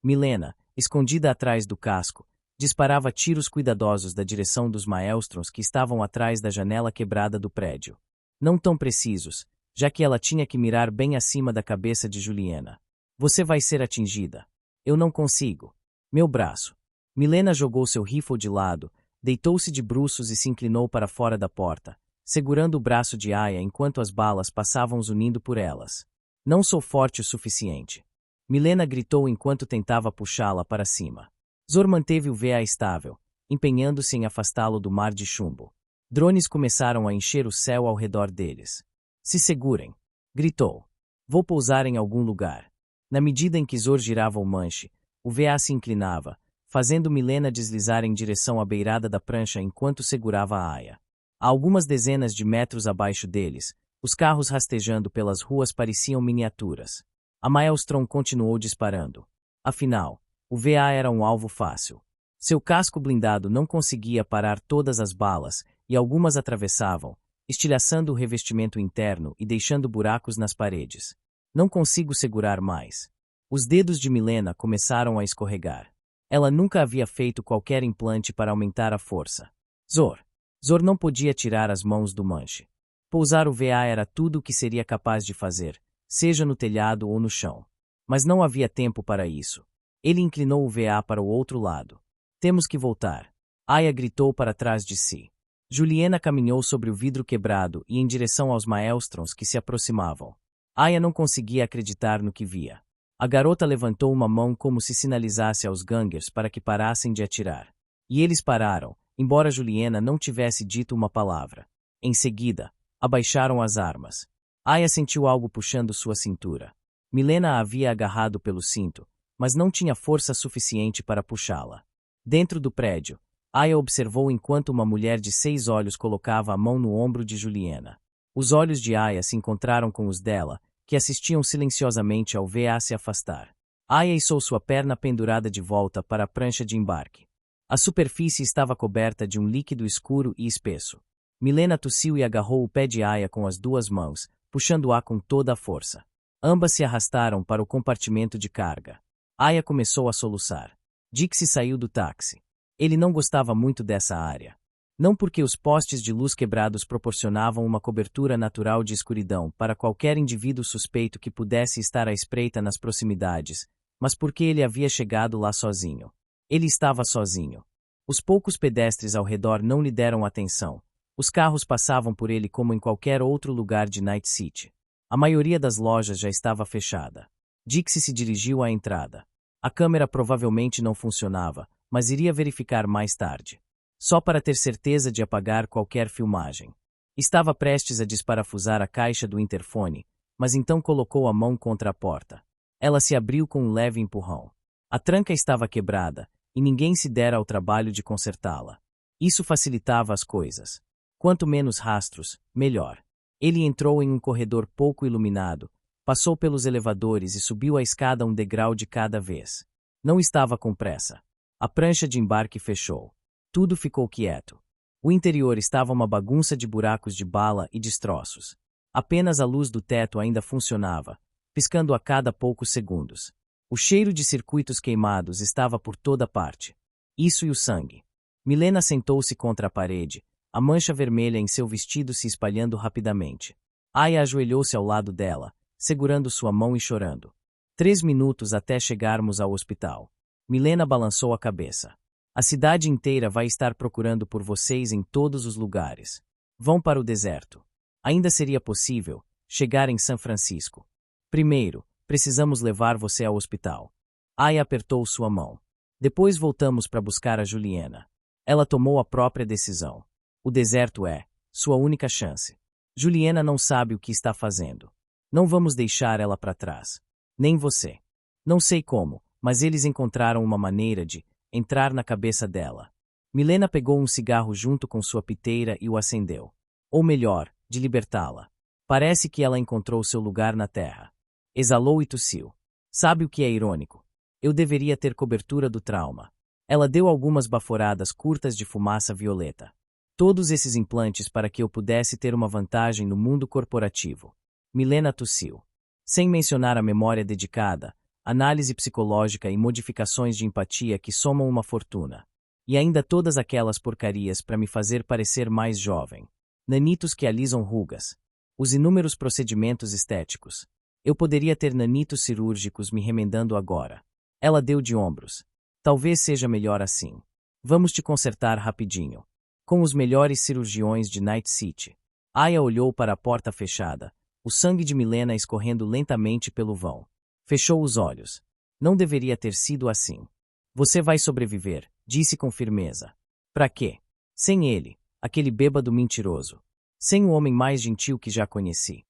Milena. escondida atrás do casco, disparava tiros cuidadosos da direção dos Maelstrons que estavam atrás da janela quebrada do prédio. Não tão precisos, já que ela tinha que mirar bem acima da cabeça de Juliana. Você vai ser atingida. Eu não consigo. Meu braço. Milena jogou seu rifle de lado, deitou-se de bruços e se inclinou para fora da porta, segurando o braço de Aya enquanto as balas passavam zunindo por elas. Não sou forte o suficiente. Milena gritou enquanto tentava puxá-la para cima. Zor manteve o VA estável, empenhando-se em afastá-lo do mar de chumbo. Drones começaram a encher o céu ao redor deles. Se segurem! Gritou. Vou pousar em algum lugar. Na medida em que Zor girava o manche, o VA se inclinava, fazendo Milena deslizar em direção à beirada da prancha enquanto segurava a Aya. A algumas dezenas de metros abaixo deles, os carros rastejando pelas ruas pareciam miniaturas. A Maelstrom continuou disparando. Afinal, o VA era um alvo fácil. Seu casco blindado não conseguia parar todas as balas, e algumas atravessavam, estilhaçando o revestimento interno e deixando buracos nas paredes. Não consigo segurar mais. Os dedos de Milena começaram a escorregar. Ela nunca havia feito qualquer implante para aumentar a força. Zor não podia tirar as mãos do manche. Pousar o VA era tudo o que seria capaz de fazer, seja no telhado ou no chão. Mas não havia tempo para isso. Ele inclinou o VA para o outro lado. Temos que voltar. Aya gritou para trás de si. Juliana caminhou sobre o vidro quebrado e em direção aos Maelstrons que se aproximavam. Aya não conseguia acreditar no que via. A garota levantou uma mão como se sinalizasse aos gangers para que parassem de atirar. E eles pararam, embora Juliana não tivesse dito uma palavra. Em seguida, abaixaram as armas. Aya sentiu algo puxando sua cintura. Milena a havia agarrado pelo cinto, mas não tinha força suficiente para puxá-la. Dentro do prédio, Aya observou enquanto uma mulher de 6 olhos colocava a mão no ombro de Juliana. Os olhos de Aya se encontraram com os dela, que assistiam silenciosamente ao VA se afastar. Aya içou sua perna pendurada de volta para a prancha de embarque. A superfície estava coberta de um líquido escuro e espesso. Milena tossiu e agarrou o pé de Aya com as 2 mãos, puxando-a com toda a força. Ambas se arrastaram para o compartimento de carga. Aya começou a soluçar. Dixie saiu do táxi. Ele não gostava muito dessa área. Não porque os postes de luz quebrados proporcionavam uma cobertura natural de escuridão para qualquer indivíduo suspeito que pudesse estar à espreita nas proximidades, mas porque ele havia chegado lá sozinho. Ele estava sozinho. Os poucos pedestres ao redor não lhe deram atenção. Os carros passavam por ele como em qualquer outro lugar de Night City. A maioria das lojas já estava fechada. Dixie se dirigiu à entrada. A câmera provavelmente não funcionava, mas iria verificar mais tarde. Só para ter certeza de apagar qualquer filmagem. Estava prestes a desparafusar a caixa do interfone, mas então colocou a mão contra a porta. Ela se abriu com um leve empurrão. A tranca estava quebrada, e ninguém se dera ao trabalho de consertá-la. Isso facilitava as coisas. Quanto menos rastros, melhor. Ele entrou em um corredor pouco iluminado, passou pelos elevadores e subiu a escada um degrau de cada vez. Não estava com pressa. A prancha de embarque fechou. Tudo ficou quieto. O interior estava uma bagunça de buracos de bala e destroços. Apenas a luz do teto ainda funcionava, piscando a cada poucos segundos. O cheiro de circuitos queimados estava por toda parte. Isso e o sangue. Milena sentou-se contra a parede, a mancha vermelha em seu vestido se espalhando rapidamente. Aya ajoelhou-se ao lado dela, segurando sua mão e chorando. 3 minutos até chegarmos ao hospital. Milena balançou a cabeça. A cidade inteira vai estar procurando por vocês em todos os lugares. Vão para o deserto. Ainda seria possível chegar em São Francisco. Primeiro, precisamos levar você ao hospital. Aya apertou sua mão. Depois voltamos para buscar a Juliana. Ela tomou a própria decisão. O deserto é sua única chance. Juliana não sabe o que está fazendo. Não vamos deixar ela para trás. Nem você. Não sei como, mas eles encontraram uma maneira de entrar na cabeça dela. Milena pegou um cigarro junto com sua piteira e o acendeu. Ou melhor, de libertá-la. Parece que ela encontrou seu lugar na terra. Exalou e tossiu. Sabe o que é irônico? Eu deveria ter cobertura do trauma. Ela deu algumas baforadas curtas de fumaça violeta. Todos esses implantes para que eu pudesse ter uma vantagem no mundo corporativo. Milena tossiu. Sem mencionar a memória dedicada, análise psicológica e modificações de empatia que somam uma fortuna. E ainda todas aquelas porcarias para me fazer parecer mais jovem. Nanitos que alisam rugas. Os inúmeros procedimentos estéticos. Eu poderia ter nanitos cirúrgicos me remendando agora. Ela deu de ombros. Talvez seja melhor assim. Vamos te consertar rapidinho. Com os melhores cirurgiões de Night City. Aya olhou para a porta fechada, o sangue de Milena escorrendo lentamente pelo vão. Fechou os olhos. Não deveria ter sido assim. Você vai sobreviver, disse com firmeza. Pra quê? Sem ele, aquele bêbado mentiroso. Sem o homem mais gentil que já conheci.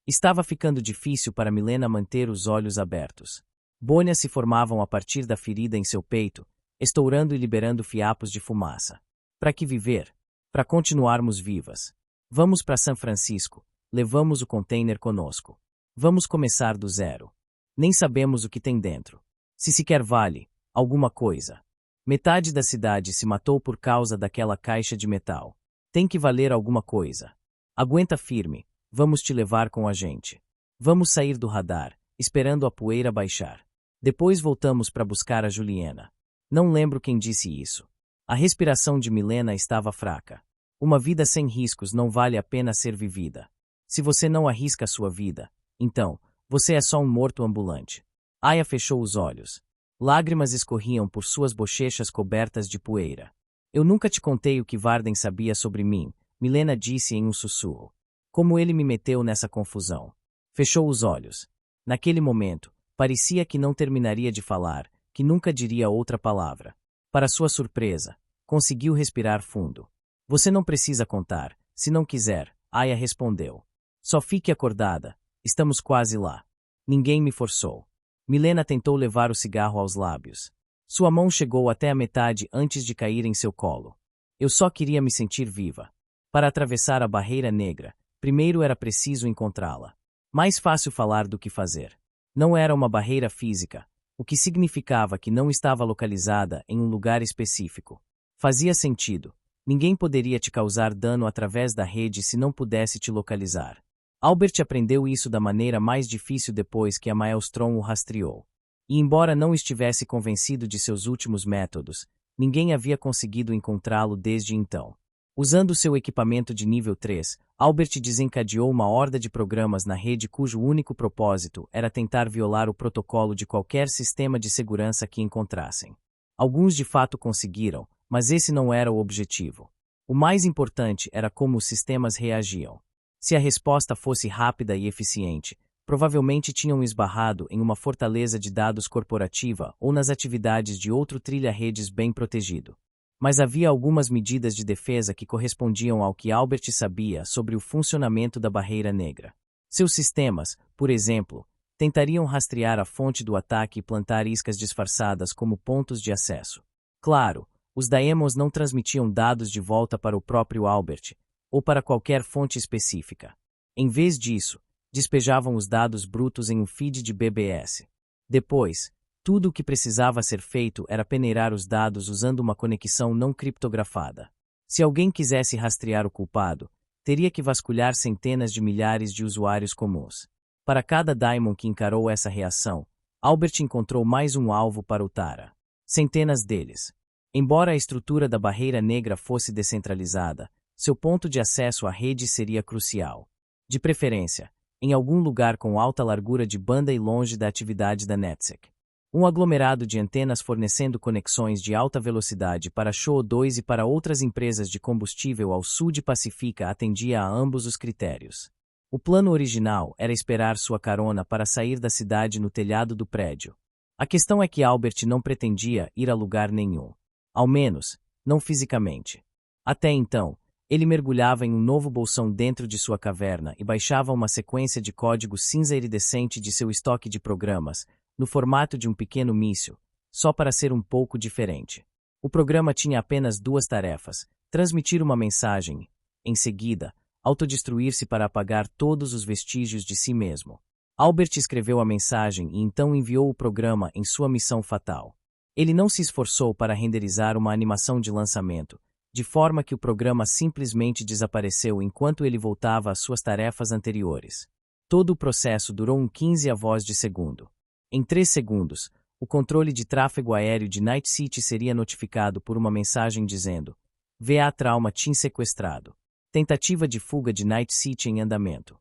Estava ficando difícil para Milena manter os olhos abertos. Bolhas se formavam a partir da ferida em seu peito, estourando e liberando fiapos de fumaça. Para que viver? Para continuarmos vivas. Vamos para São Francisco, levamos o container conosco. Vamos começar do zero. Nem sabemos o que tem dentro. Se sequer vale alguma coisa. Metade da cidade se matou por causa daquela caixa de metal. Tem que valer alguma coisa. Aguenta firme, vamos te levar com a gente. Vamos sair do radar, esperando a poeira baixar. Depois voltamos para buscar a Juliana. Não lembro quem disse isso. A respiração de Milena estava fraca. Uma vida sem riscos não vale a pena ser vivida. Se você não arrisca a sua vida, então, você é só um morto ambulante. Aya fechou os olhos. Lágrimas escorriam por suas bochechas cobertas de poeira. Eu nunca te contei o que Varden sabia sobre mim, Milena disse em um sussurro. Como ele me meteu nessa confusão. Fechou os olhos. Naquele momento, parecia que não terminaria de falar, que nunca diria outra palavra. Para sua surpresa, conseguiu respirar fundo. Você não precisa contar, se não quiser, Aya respondeu. Só fique acordada, estamos quase lá. Ninguém me forçou. Milena tentou levar o cigarro aos lábios. Sua mão chegou até a metade antes de cair em seu colo. Eu só queria me sentir viva. Para atravessar a barreira negra, primeiro era preciso encontrá-la. Mais fácil falar do que fazer. Não era uma barreira física, o que significava que não estava localizada em um lugar específico. Fazia sentido. Ninguém poderia te causar dano através da rede se não pudesse te localizar. Albert aprendeu isso da maneira mais difícil depois que a Maelstrom o rastreou. E embora não estivesse convencido de seus últimos métodos, ninguém havia conseguido encontrá-lo desde então. Usando seu equipamento de nível 3, Albert desencadeou uma horda de programas na rede cujo único propósito era tentar violar o protocolo de qualquer sistema de segurança que encontrassem. Alguns de fato conseguiram, mas esse não era o objetivo. O mais importante era como os sistemas reagiam. Se a resposta fosse rápida e eficiente, provavelmente tinham esbarrado em uma fortaleza de dados corporativa ou nas atividades de outro trilha-redes bem protegido. Mas havia algumas medidas de defesa que correspondiam ao que Albert sabia sobre o funcionamento da barreira negra. Seus sistemas, por exemplo, tentariam rastrear a fonte do ataque e plantar iscas disfarçadas como pontos de acesso. Claro, os Daemons não transmitiam dados de volta para o próprio Albert, ou para qualquer fonte específica. Em vez disso, despejavam os dados brutos em um feed de BBS. Depois, tudo o que precisava ser feito era peneirar os dados usando uma conexão não criptografada. Se alguém quisesse rastrear o culpado, teria que vasculhar centenas de milhares de usuários comuns. Para cada Daimon que encarou essa reação, Albert encontrou mais um alvo para o Tara. Centenas deles. Embora a estrutura da barreira negra fosse descentralizada, seu ponto de acesso à rede seria crucial. De preferência, em algum lugar com alta largura de banda e longe da atividade da NetSec. Um aglomerado de antenas fornecendo conexões de alta velocidade para SHO-2 e para outras empresas de combustível ao sul de Pacifica atendia a ambos os critérios. O plano original era esperar sua carona para sair da cidade no telhado do prédio. A questão é que Albert não pretendia ir a lugar nenhum. Ao menos, não fisicamente. Até então, ele mergulhava em um novo bolsão dentro de sua caverna e baixava uma sequência de código cinza iridescente de seu estoque de programas, no formato de um pequeno míssil, só para ser um pouco diferente. O programa tinha apenas duas tarefas: transmitir uma mensagem, em seguida, autodestruir-se para apagar todos os vestígios de si mesmo. Albert escreveu a mensagem e então enviou o programa em sua missão fatal. Ele não se esforçou para renderizar uma animação de lançamento, de forma que o programa simplesmente desapareceu enquanto ele voltava às suas tarefas anteriores. Todo o processo durou 15 avós de segundo. Em 3 segundos, o controle de tráfego aéreo de Night City seria notificado por uma mensagem dizendo: VA Trauma Team sequestrado. Tentativa de fuga de Night City em andamento.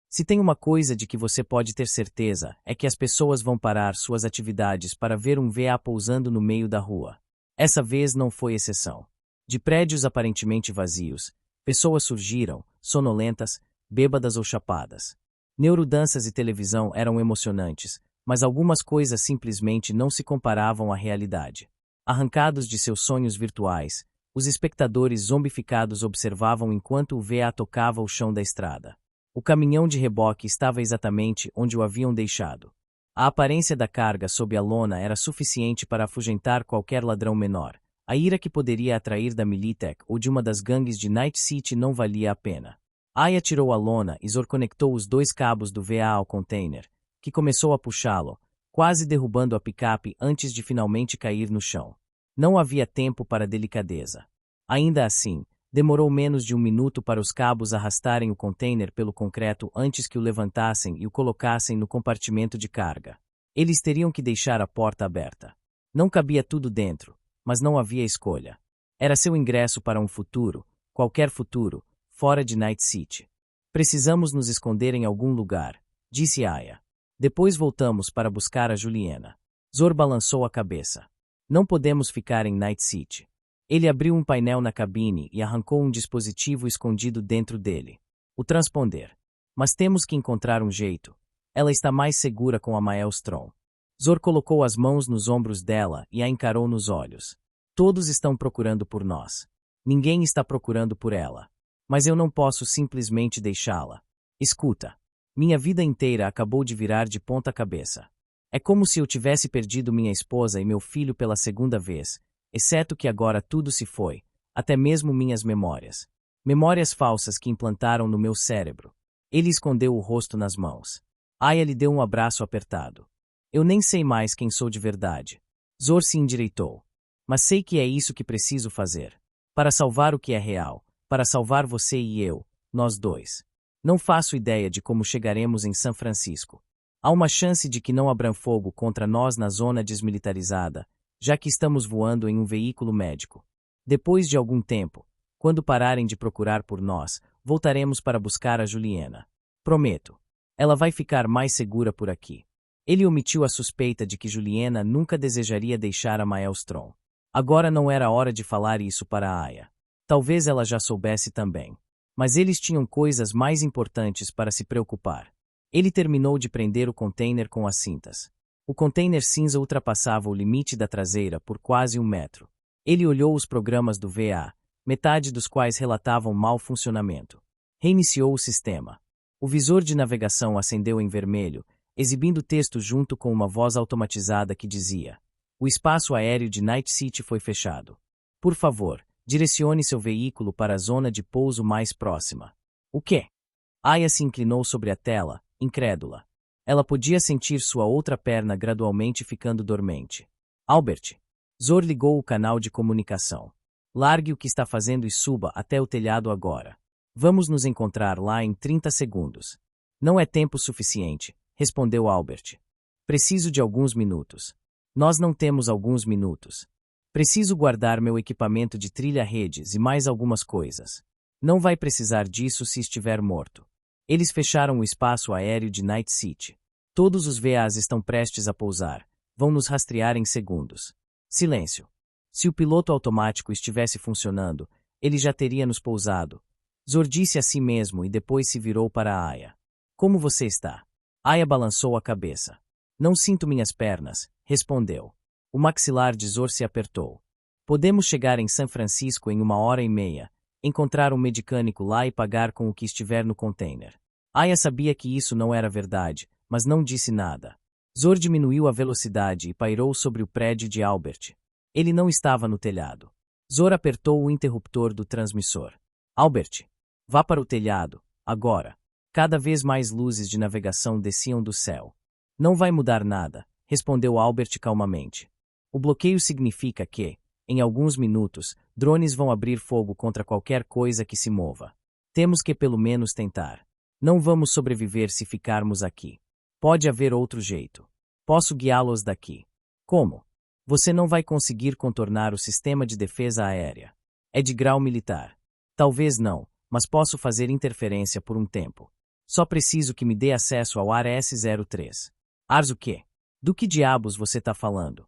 Se tem uma coisa de que você pode ter certeza, é que as pessoas vão parar suas atividades para ver um VA pousando no meio da rua. Essa vez não foi exceção. De prédios aparentemente vazios, pessoas surgiram, sonolentas, bêbadas ou chapadas. Neurodanças e televisão eram emocionantes, mas algumas coisas simplesmente não se comparavam à realidade. Arrancados de seus sonhos virtuais, os espectadores zombificados observavam enquanto o VA tocava o chão da estrada. O caminhão de reboque estava exatamente onde o haviam deixado. A aparência da carga sob a lona era suficiente para afugentar qualquer ladrão menor. A ira que poderia atrair da Militech ou de uma das gangues de Night City não valia a pena. Aya tirou a lona e Zor conectou os 2 cabos do VA ao container, que começou a puxá-lo, quase derrubando a picape antes de finalmente cair no chão. Não havia tempo para delicadeza. Ainda assim, demorou menos de 1 minuto para os cabos arrastarem o container pelo concreto antes que o levantassem e o colocassem no compartimento de carga. Eles teriam que deixar a porta aberta. Não cabia tudo dentro, mas não havia escolha. Era seu ingresso para um futuro, qualquer futuro, fora de Night City. Precisamos nos esconder em algum lugar, disse Aya. Depois voltamos para buscar a Juliana. Zor balançou a cabeça. Não podemos ficar em Night City. Ele abriu um painel na cabine e arrancou um dispositivo escondido dentro dele. O transponder. Mas temos que encontrar um jeito. Ela está mais segura com a Maelstrom. Zor colocou as mãos nos ombros dela e a encarou nos olhos. Todos estão procurando por nós. Ninguém está procurando por ela. Mas eu não posso simplesmente deixá-la. Escuta. Minha vida inteira acabou de virar de ponta cabeça. É como se eu tivesse perdido minha esposa e meu filho pela segunda vez, exceto que agora tudo se foi, até mesmo minhas memórias. Memórias falsas que implantaram no meu cérebro. Ele escondeu o rosto nas mãos. Aya lhe deu um abraço apertado. Eu nem sei mais quem sou de verdade. Zor se endireitou. Mas sei que é isso que preciso fazer. Para salvar o que é real. Para salvar você e eu, nós dois. Não faço ideia de como chegaremos em São Francisco. Há uma chance de que não abram fogo contra nós na zona desmilitarizada, já que estamos voando em um veículo médico. Depois de algum tempo, quando pararem de procurar por nós, voltaremos para buscar a Juliana. Prometo. Ela vai ficar mais segura por aqui. Ele omitiu a suspeita de que Juliana nunca desejaria deixar a Maelstrom. Agora não era hora de falar isso para Aya. Talvez ela já soubesse também. Mas eles tinham coisas mais importantes para se preocupar. Ele terminou de prender o container com as cintas. O container cinza ultrapassava o limite da traseira por quase 1 metro. Ele olhou os programas do VA, metade dos quais relatavam mau funcionamento. Reiniciou o sistema. O visor de navegação acendeu em vermelho, exibindo texto junto com uma voz automatizada que dizia: o espaço aéreo de Night City foi fechado. Por favor, direcione seu veículo para a zona de pouso mais próxima. O quê? Aya se inclinou sobre a tela, incrédula. Ela podia sentir sua outra perna gradualmente ficando dormente. Albert. Zor ligou o canal de comunicação. Largue o que está fazendo e suba até o telhado agora. Vamos nos encontrar lá em 30 segundos. Não é tempo suficiente, respondeu Albert. Preciso de alguns minutos. Nós não temos alguns minutos. Preciso guardar meu equipamento de trilha-redes e mais algumas coisas. Não vai precisar disso se estiver morto. Eles fecharam o espaço aéreo de Night City. Todos os VAs estão prestes a pousar. Vão nos rastrear em segundos. Silêncio. Se o piloto automático estivesse funcionando, ele já teria nos pousado. Zor disse a si mesmo e depois se virou para a Aya. Como você está? Aya balançou a cabeça. Não sinto minhas pernas, respondeu. O maxilar de Zor se apertou. Podemos chegar em São Francisco em 1h30, encontrar um mecânico lá e pagar com o que estiver no container. Aya sabia que isso não era verdade, mas não disse nada. Zor diminuiu a velocidade e pairou sobre o prédio de Albert. Ele não estava no telhado. Zor apertou o interruptor do transmissor. Albert, vá para o telhado, agora. Cada vez mais luzes de navegação desciam do céu. Não vai mudar nada, respondeu Albert calmamente. O bloqueio significa que, em alguns minutos, drones vão abrir fogo contra qualquer coisa que se mova. Temos que pelo menos tentar. Não vamos sobreviver se ficarmos aqui. Pode haver outro jeito. Posso guiá-los daqui. Como? Você não vai conseguir contornar o sistema de defesa aérea. É de grau militar. Talvez não, mas posso fazer interferência por um tempo. Só preciso que me dê acesso ao ARS-03. ARS o quê? Do que diabos você tá falando?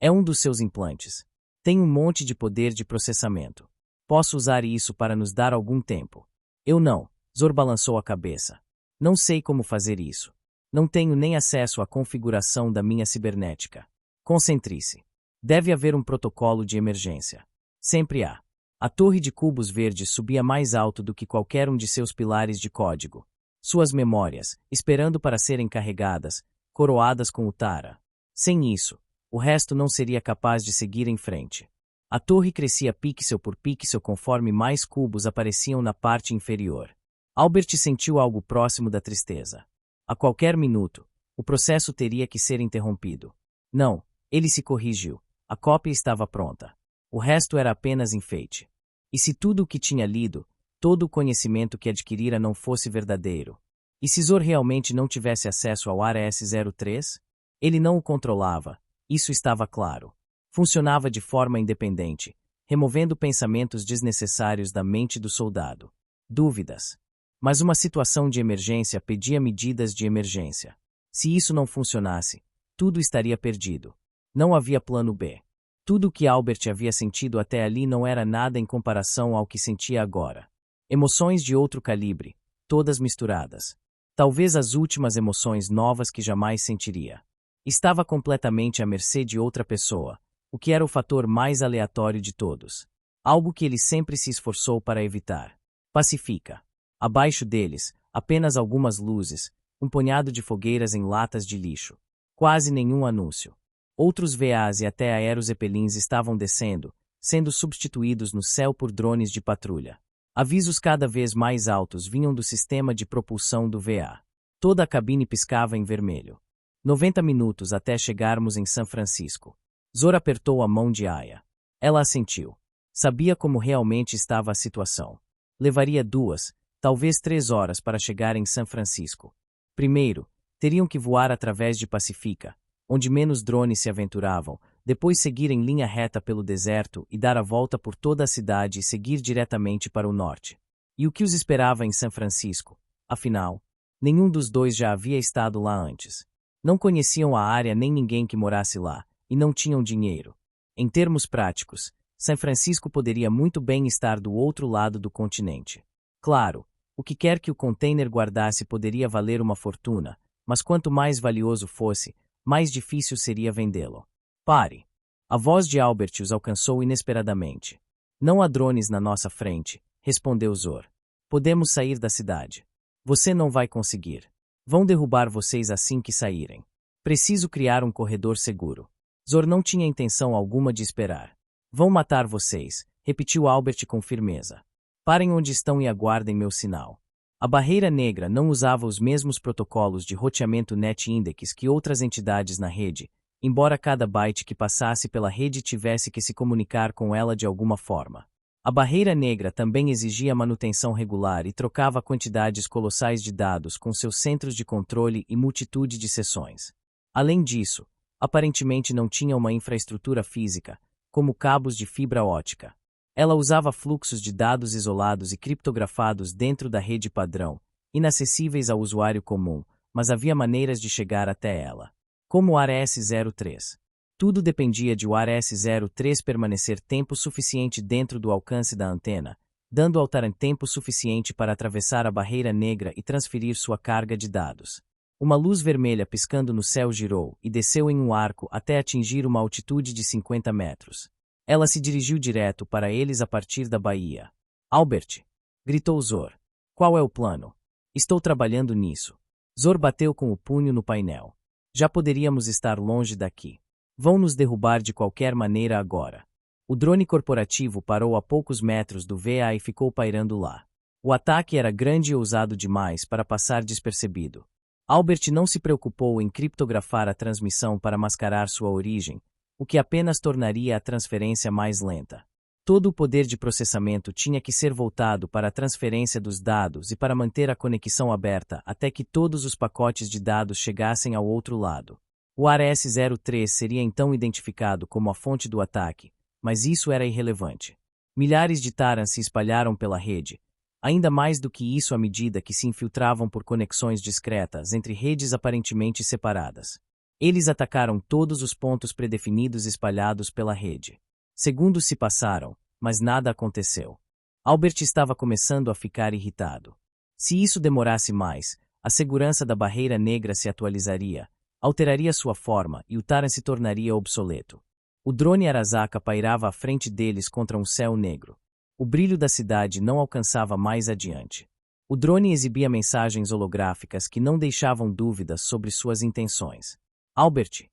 É um dos seus implantes. Tem um monte de poder de processamento. Posso usar isso para nos dar algum tempo. Eu não. Zor balançou a cabeça. Não sei como fazer isso. Não tenho nem acesso à configuração da minha cibernética. Concentre-se. Deve haver um protocolo de emergência. Sempre há. A torre de cubos verdes subia mais alto do que qualquer um de seus pilares de código. Suas memórias, esperando para serem carregadas, coroadas com o Tara. Sem isso, o resto não seria capaz de seguir em frente. A torre crescia pixel por pixel conforme mais cubos apareciam na parte inferior. Albert sentiu algo próximo da tristeza. A qualquer minuto, o processo teria que ser interrompido. Não, ele se corrigiu. A cópia estava pronta. O resto era apenas enfeite. E se tudo o que tinha lido, todo o conhecimento que adquirira não fosse verdadeiro? E se Zor realmente não tivesse acesso ao ARS-03? Ele não o controlava, isso estava claro. Funcionava de forma independente, removendo pensamentos desnecessários da mente do soldado. Dúvidas. Mas uma situação de emergência pedia medidas de emergência. Se isso não funcionasse, tudo estaria perdido. Não havia plano B. Tudo o que Albert havia sentido até ali não era nada em comparação ao que sentia agora. Emoções de outro calibre, todas misturadas. Talvez as últimas emoções novas que jamais sentiria. Estava completamente à mercê de outra pessoa, o que era o fator mais aleatório de todos. Algo que ele sempre se esforçou para evitar. Pacifica. Abaixo deles, apenas algumas luzes, um punhado de fogueiras em latas de lixo. Quase nenhum anúncio. Outros VAs e até aerozeppelins estavam descendo, sendo substituídos no céu por drones de patrulha. Avisos cada vez mais altos vinham do sistema de propulsão do VA. Toda a cabine piscava em vermelho. 90 minutos até chegarmos em São Francisco. Zor apertou a mão de Aya. Ela assentiu. Sabia como realmente estava a situação. Levaria 2, talvez 3 horas para chegar em São Francisco. Primeiro, teriam que voar através de Pacifica, onde menos drones se aventuravam, depois seguir em linha reta pelo deserto e dar a volta por toda a cidade e seguir diretamente para o norte. E o que os esperava em São Francisco? Afinal, nenhum dos dois já havia estado lá antes. Não conheciam a área nem ninguém que morasse lá, e não tinham dinheiro. Em termos práticos, São Francisco poderia muito bem estar do outro lado do continente. Claro, o que quer que o container guardasse poderia valer uma fortuna, mas quanto mais valioso fosse, mais difícil seria vendê-lo. Pare. A voz de Albert os alcançou inesperadamente. Não há drones na nossa frente, respondeu Zor. Podemos sair da cidade. Você não vai conseguir. Vão derrubar vocês assim que saírem. Preciso criar um corredor seguro. Zor não tinha intenção alguma de esperar. Vão matar vocês, repetiu Albert com firmeza. Parem onde estão e aguardem meu sinal. A Barreira Negra não usava os mesmos protocolos de roteamento NetIndex que outras entidades na rede, embora cada byte que passasse pela rede tivesse que se comunicar com ela de alguma forma. A Barreira Negra também exigia manutenção regular e trocava quantidades colossais de dados com seus centros de controle e multitude de seções. Além disso, aparentemente não tinha uma infraestrutura física, como cabos de fibra ótica. Ela usava fluxos de dados isolados e criptografados dentro da rede padrão, inacessíveis ao usuário comum, mas havia maneiras de chegar até ela. Como o ARS-03. Tudo dependia de o ARS-03 permanecer tempo suficiente dentro do alcance da antena, dando ao Taran tempo suficiente para atravessar a barreira negra e transferir sua carga de dados. Uma luz vermelha piscando no céu girou e desceu em um arco até atingir uma altitude de 50 metros. Ela se dirigiu direto para eles a partir da baía. Albert! Gritou Zor. Qual é o plano? Estou trabalhando nisso. Zor bateu com o punho no painel. Já poderíamos estar longe daqui. Vão nos derrubar de qualquer maneira agora. O drone corporativo parou a poucos metros do VA e ficou pairando lá. O ataque era grande e ousado demais para passar despercebido. Albert não se preocupou em criptografar a transmissão para mascarar sua origem, o que apenas tornaria a transferência mais lenta. Todo o poder de processamento tinha que ser voltado para a transferência dos dados e para manter a conexão aberta até que todos os pacotes de dados chegassem ao outro lado. O Ares-03 seria então identificado como a fonte do ataque, mas isso era irrelevante. Milhares de Tarans se espalharam pela rede, ainda mais do que isso à medida que se infiltravam por conexões discretas entre redes aparentemente separadas. Eles atacaram todos os pontos predefinidos espalhados pela rede. Segundos se passaram, mas nada aconteceu. Albert estava começando a ficar irritado. Se isso demorasse mais, a segurança da barreira negra se atualizaria, alteraria sua forma e o Taran se tornaria obsoleto. O drone Arasaka pairava à frente deles contra um céu negro. O brilho da cidade não alcançava mais adiante. O drone exibia mensagens holográficas que não deixavam dúvidas sobre suas intenções. Albert.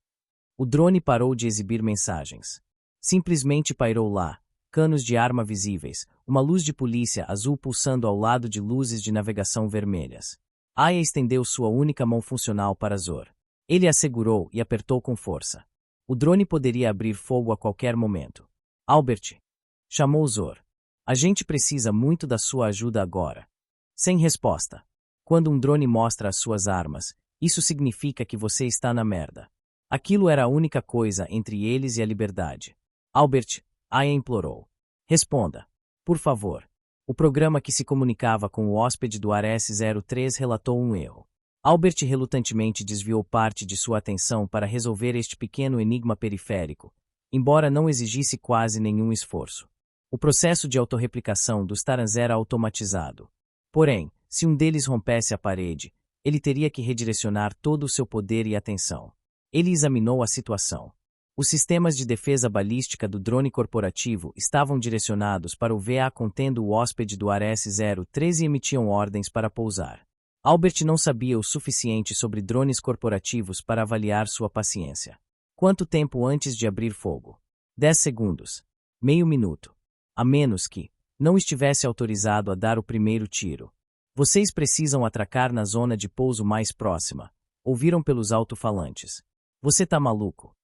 O drone parou de exibir mensagens. Simplesmente pairou lá, canos de arma visíveis, uma luz de polícia azul pulsando ao lado de luzes de navegação vermelhas. Aya estendeu sua única mão funcional para Zor. Ele a segurou e apertou com força. O drone poderia abrir fogo a qualquer momento. Albert. Chamou Zor. A gente precisa muito da sua ajuda agora. Sem resposta. Quando um drone mostra as suas armas, isso significa que você está na merda. Aquilo era a única coisa entre eles e a liberdade. Albert, Aya implorou. Responda. Por favor. O programa que se comunicava com o hóspede do Ares-03 relatou um erro. Albert relutantemente desviou parte de sua atenção para resolver este pequeno enigma periférico, embora não exigisse quase nenhum esforço. O processo de autorreplicação dos Tarans era automatizado. Porém, se um deles rompesse a parede, ele teria que redirecionar todo o seu poder e atenção. Ele examinou a situação. Os sistemas de defesa balística do drone corporativo estavam direcionados para o VA contendo o hóspede do Ares-03 e emitiam ordens para pousar. Albert não sabia o suficiente sobre drones corporativos para avaliar sua paciência. Quanto tempo antes de abrir fogo? 10 segundos. Meio minuto. A menos que não estivesse autorizado a dar o primeiro tiro. Vocês precisam atracar na zona de pouso mais próxima. Ouviram pelos alto-falantes. Você tá maluco?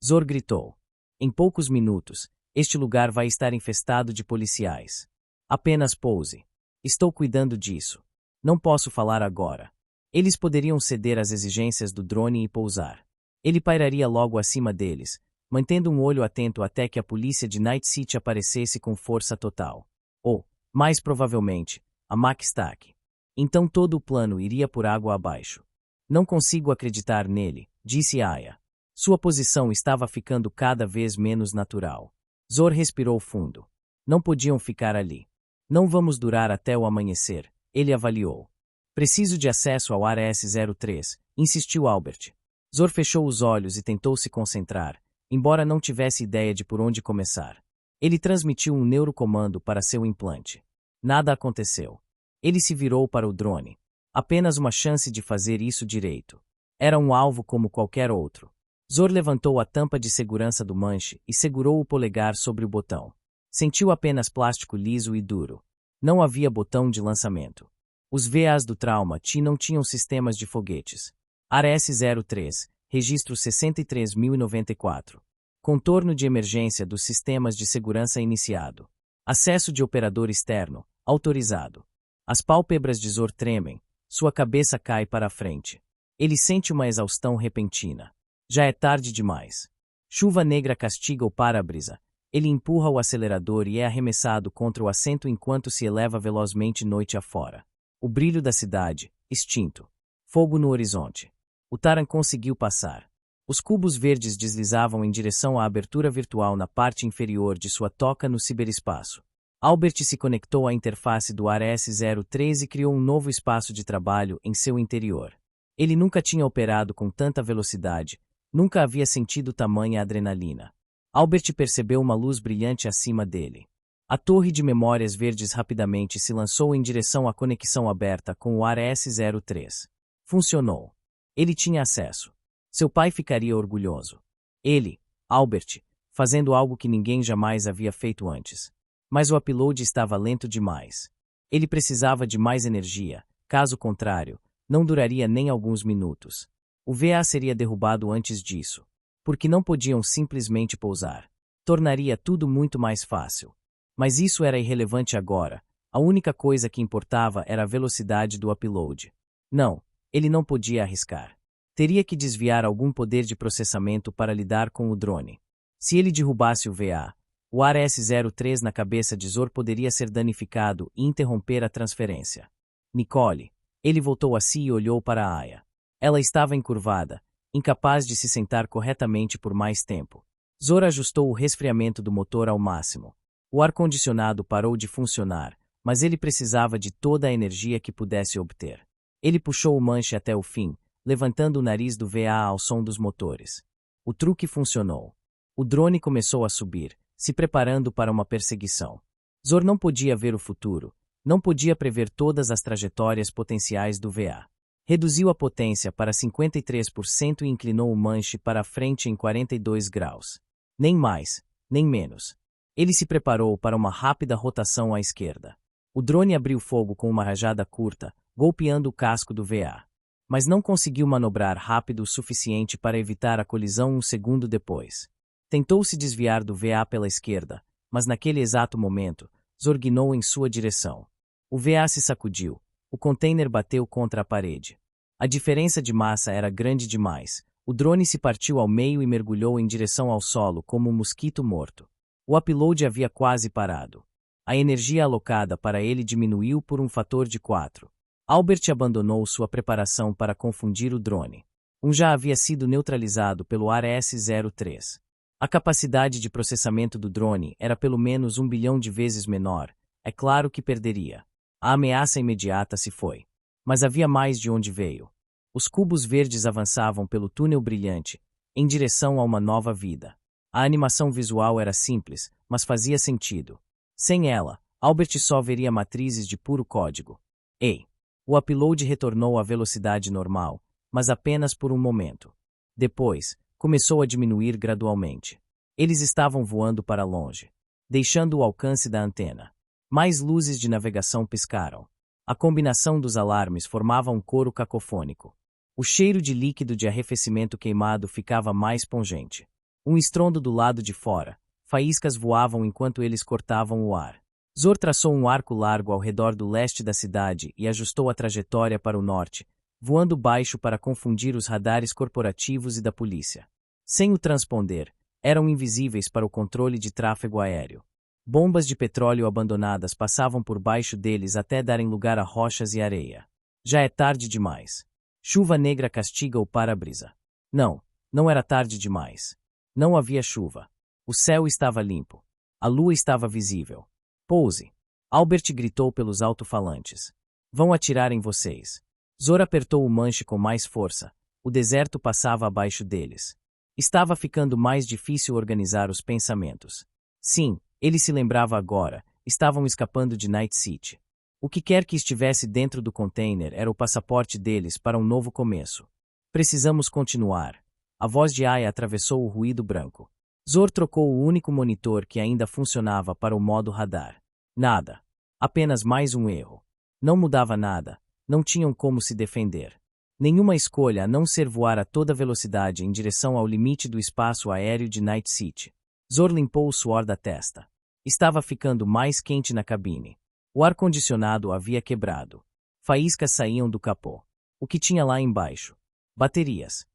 Zor gritou. Em poucos minutos, este lugar vai estar infestado de policiais. Apenas pouse. Estou cuidando disso. Não posso falar agora. Eles poderiam ceder às exigências do drone e pousar. Ele pairaria logo acima deles, mantendo um olho atento até que a polícia de Night City aparecesse com força total. Ou, mais provavelmente, a McStack. Então todo o plano iria por água abaixo. Não consigo acreditar nele, disse Aya. Sua posição estava ficando cada vez menos natural. Zor respirou fundo. Não podiam ficar ali. Não vamos durar até o amanhecer, ele avaliou. Preciso de acesso ao Ares-03, insistiu Albert. Zor fechou os olhos e tentou se concentrar, embora não tivesse ideia de por onde começar. Ele transmitiu um neurocomando para seu implante. Nada aconteceu. Ele se virou para o drone. Apenas uma chance de fazer isso direito. Era um alvo como qualquer outro. Zor levantou a tampa de segurança do manche e segurou o polegar sobre o botão. Sentiu apenas plástico liso e duro. Não havia botão de lançamento. Os VAs do Trauma T não tinham sistemas de foguetes. Ares-03, registro 63.094. Contorno de emergência dos sistemas de segurança iniciado. Acesso de operador externo, autorizado. As pálpebras de Zor tremem, sua cabeça cai para a frente. Ele sente uma exaustão repentina. Já é tarde demais. Chuva negra castiga o para-brisa. Ele empurra o acelerador e é arremessado contra o assento enquanto se eleva velozmente noite afora. O brilho da cidade, extinto. Fogo no horizonte. O Taran conseguiu passar. Os cubos verdes deslizavam em direção à abertura virtual na parte inferior de sua toca no ciberespaço. Albert se conectou à interface do Ares-03 e criou um novo espaço de trabalho em seu interior. Ele nunca tinha operado com tanta velocidade, nunca havia sentido tamanha adrenalina. Albert percebeu uma luz brilhante acima dele. A torre de memórias verdes rapidamente se lançou em direção à conexão aberta com o Ares-03. Funcionou. Ele tinha acesso. Seu pai ficaria orgulhoso. Ele, Albert, fazendo algo que ninguém jamais havia feito antes. Mas o upload estava lento demais. Ele precisava de mais energia, caso contrário, não duraria nem alguns minutos. O VA seria derrubado antes disso. Porque não podiam simplesmente pousar. Tornaria tudo muito mais fácil. Mas isso era irrelevante agora. A única coisa que importava era a velocidade do upload. Não, ele não podia arriscar. Teria que desviar algum poder de processamento para lidar com o drone. Se ele derrubasse o VA, o ARS-03 na cabeça de Zor poderia ser danificado e interromper a transferência. Nicole. Ele voltou a si e olhou para a Aya. Ela estava encurvada, incapaz de se sentar corretamente por mais tempo. Zor ajustou o resfriamento do motor ao máximo. O ar-condicionado parou de funcionar, mas ele precisava de toda a energia que pudesse obter. Ele puxou o manche até o fim, levantando o nariz do VA ao som dos motores. O truque funcionou. O drone começou a subir, se preparando para uma perseguição. Zor não podia ver o futuro, não podia prever todas as trajetórias potenciais do VA. Reduziu a potência para 53% e inclinou o manche para a frente em 42 graus. Nem mais, nem menos. Ele se preparou para uma rápida rotação à esquerda. O drone abriu fogo com uma rajada curta, golpeando o casco do VA. Mas não conseguiu manobrar rápido o suficiente para evitar a colisão um segundo depois. Tentou se desviar do VA pela esquerda, mas naquele exato momento, zorguinou em sua direção. O VA se sacudiu. O container bateu contra a parede. A diferença de massa era grande demais. O drone se partiu ao meio e mergulhou em direção ao solo como um mosquito morto. O upload havia quase parado. A energia alocada para ele diminuiu por um fator de 4. Albert abandonou sua preparação para confundir o drone. Já havia sido neutralizado pelo ARS-03. A capacidade de processamento do drone era pelo menos 1 bilhão de vezes menor. É claro que perderia. A ameaça imediata se foi. Mas havia mais de onde veio. Os cubos verdes avançavam pelo túnel brilhante, em direção a uma nova vida. A animação visual era simples, mas fazia sentido. Sem ela, Albert só veria matrizes de puro código. Ei! O upload retornou à velocidade normal, mas apenas por um momento. Depois, começou a diminuir gradualmente. Eles estavam voando para longe, deixando o alcance da antena. Mais luzes de navegação piscaram. A combinação dos alarmes formava um coro cacofônico. O cheiro de líquido de arrefecimento queimado ficava mais pungente. Um estrondo do lado de fora. Faíscas voavam enquanto eles cortavam o ar. Zor traçou um arco largo ao redor do leste da cidade e ajustou a trajetória para o norte, voando baixo para confundir os radares corporativos e da polícia. Sem o transponder, eram invisíveis para o controle de tráfego aéreo. Bombas de petróleo abandonadas passavam por baixo deles até darem lugar a rochas e areia. Já é tarde demais. Chuva negra castiga o para-brisa. Não, não era tarde demais. Não havia chuva. O céu estava limpo. A lua estava visível. Pouse! Albert gritou pelos alto-falantes. Vão atirar em vocês. Zor apertou o manche com mais força. O deserto passava abaixo deles. Estava ficando mais difícil organizar os pensamentos. Sim, ele se lembrava agora. Estavam escapando de Night City. O que quer que estivesse dentro do container era o passaporte deles para um novo começo. Precisamos continuar. A voz de Aya atravessou o ruído branco. Zor trocou o único monitor que ainda funcionava para o modo radar. Nada. Apenas mais um erro. Não mudava nada. Não tinham como se defender. Nenhuma escolha a não ser voar a toda velocidade em direção ao limite do espaço aéreo de Night City. Zor limpou o suor da testa. Estava ficando mais quente na cabine. O ar-condicionado havia quebrado. Faíscas saíam do capô. O que tinha lá embaixo? Baterias.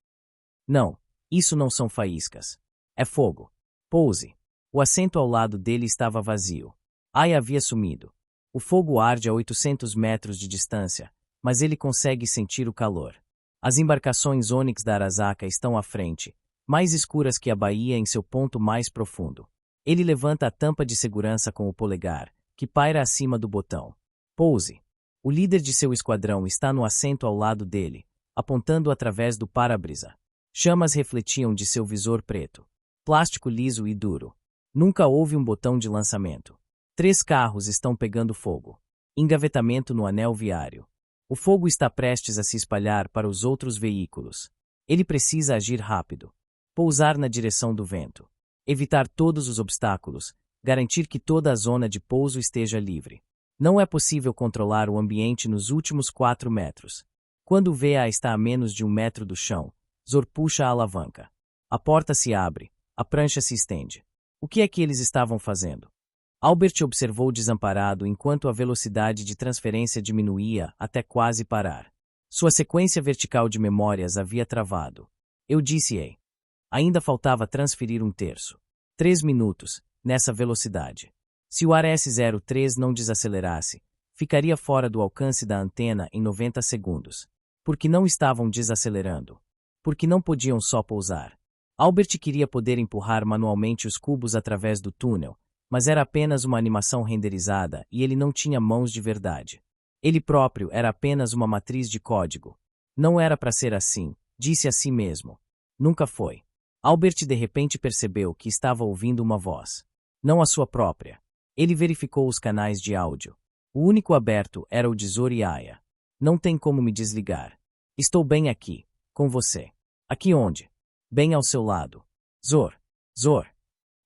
Não, isso não são faíscas. É fogo. Pouse. O assento ao lado dele estava vazio. Aya havia sumido. O fogo arde a 800 metros de distância, mas ele consegue sentir o calor. As embarcações Onyx da Arasaka estão à frente, mais escuras que a baía em seu ponto mais profundo. Ele levanta a tampa de segurança com o polegar, que paira acima do botão. Pouse. O líder de seu esquadrão está no assento ao lado dele, apontando através do para-brisa. Chamas refletiam de seu visor preto. Plástico liso e duro. Nunca houve um botão de lançamento. 3 carros estão pegando fogo. Engavetamento no anel viário. O fogo está prestes a se espalhar para os outros veículos. Ele precisa agir rápido. Pousar na direção do vento. Evitar todos os obstáculos. Garantir que toda a zona de pouso esteja livre. Não é possível controlar o ambiente nos últimos 4 metros. Quando o VA está a menos de 1 metro do chão, Zor puxa a alavanca. A porta se abre. A prancha se estende. O que é que eles estavam fazendo? Albert observou desamparado enquanto a velocidade de transferência diminuía até quase parar. Sua sequência vertical de memórias havia travado. Eu disse ei. Ainda faltava transferir 1/3. 3 minutos, nessa velocidade. Se o ARS-03 não desacelerasse, ficaria fora do alcance da antena em 90 segundos. Porque não estavam desacelerando. Porque não podiam só pousar. Albert queria poder empurrar manualmente os cubos através do túnel, mas era apenas uma animação renderizada e ele não tinha mãos de verdade. Ele próprio era apenas uma matriz de código. Não era para ser assim, disse a si mesmo. Nunca foi. Albert de repente percebeu que estava ouvindo uma voz. Não a sua própria. Ele verificou os canais de áudio. O único aberto era o de Zor e Aya. Não tem como me desligar. Estou bem aqui, com você. Aqui onde? Bem ao seu lado. Zor. Zor.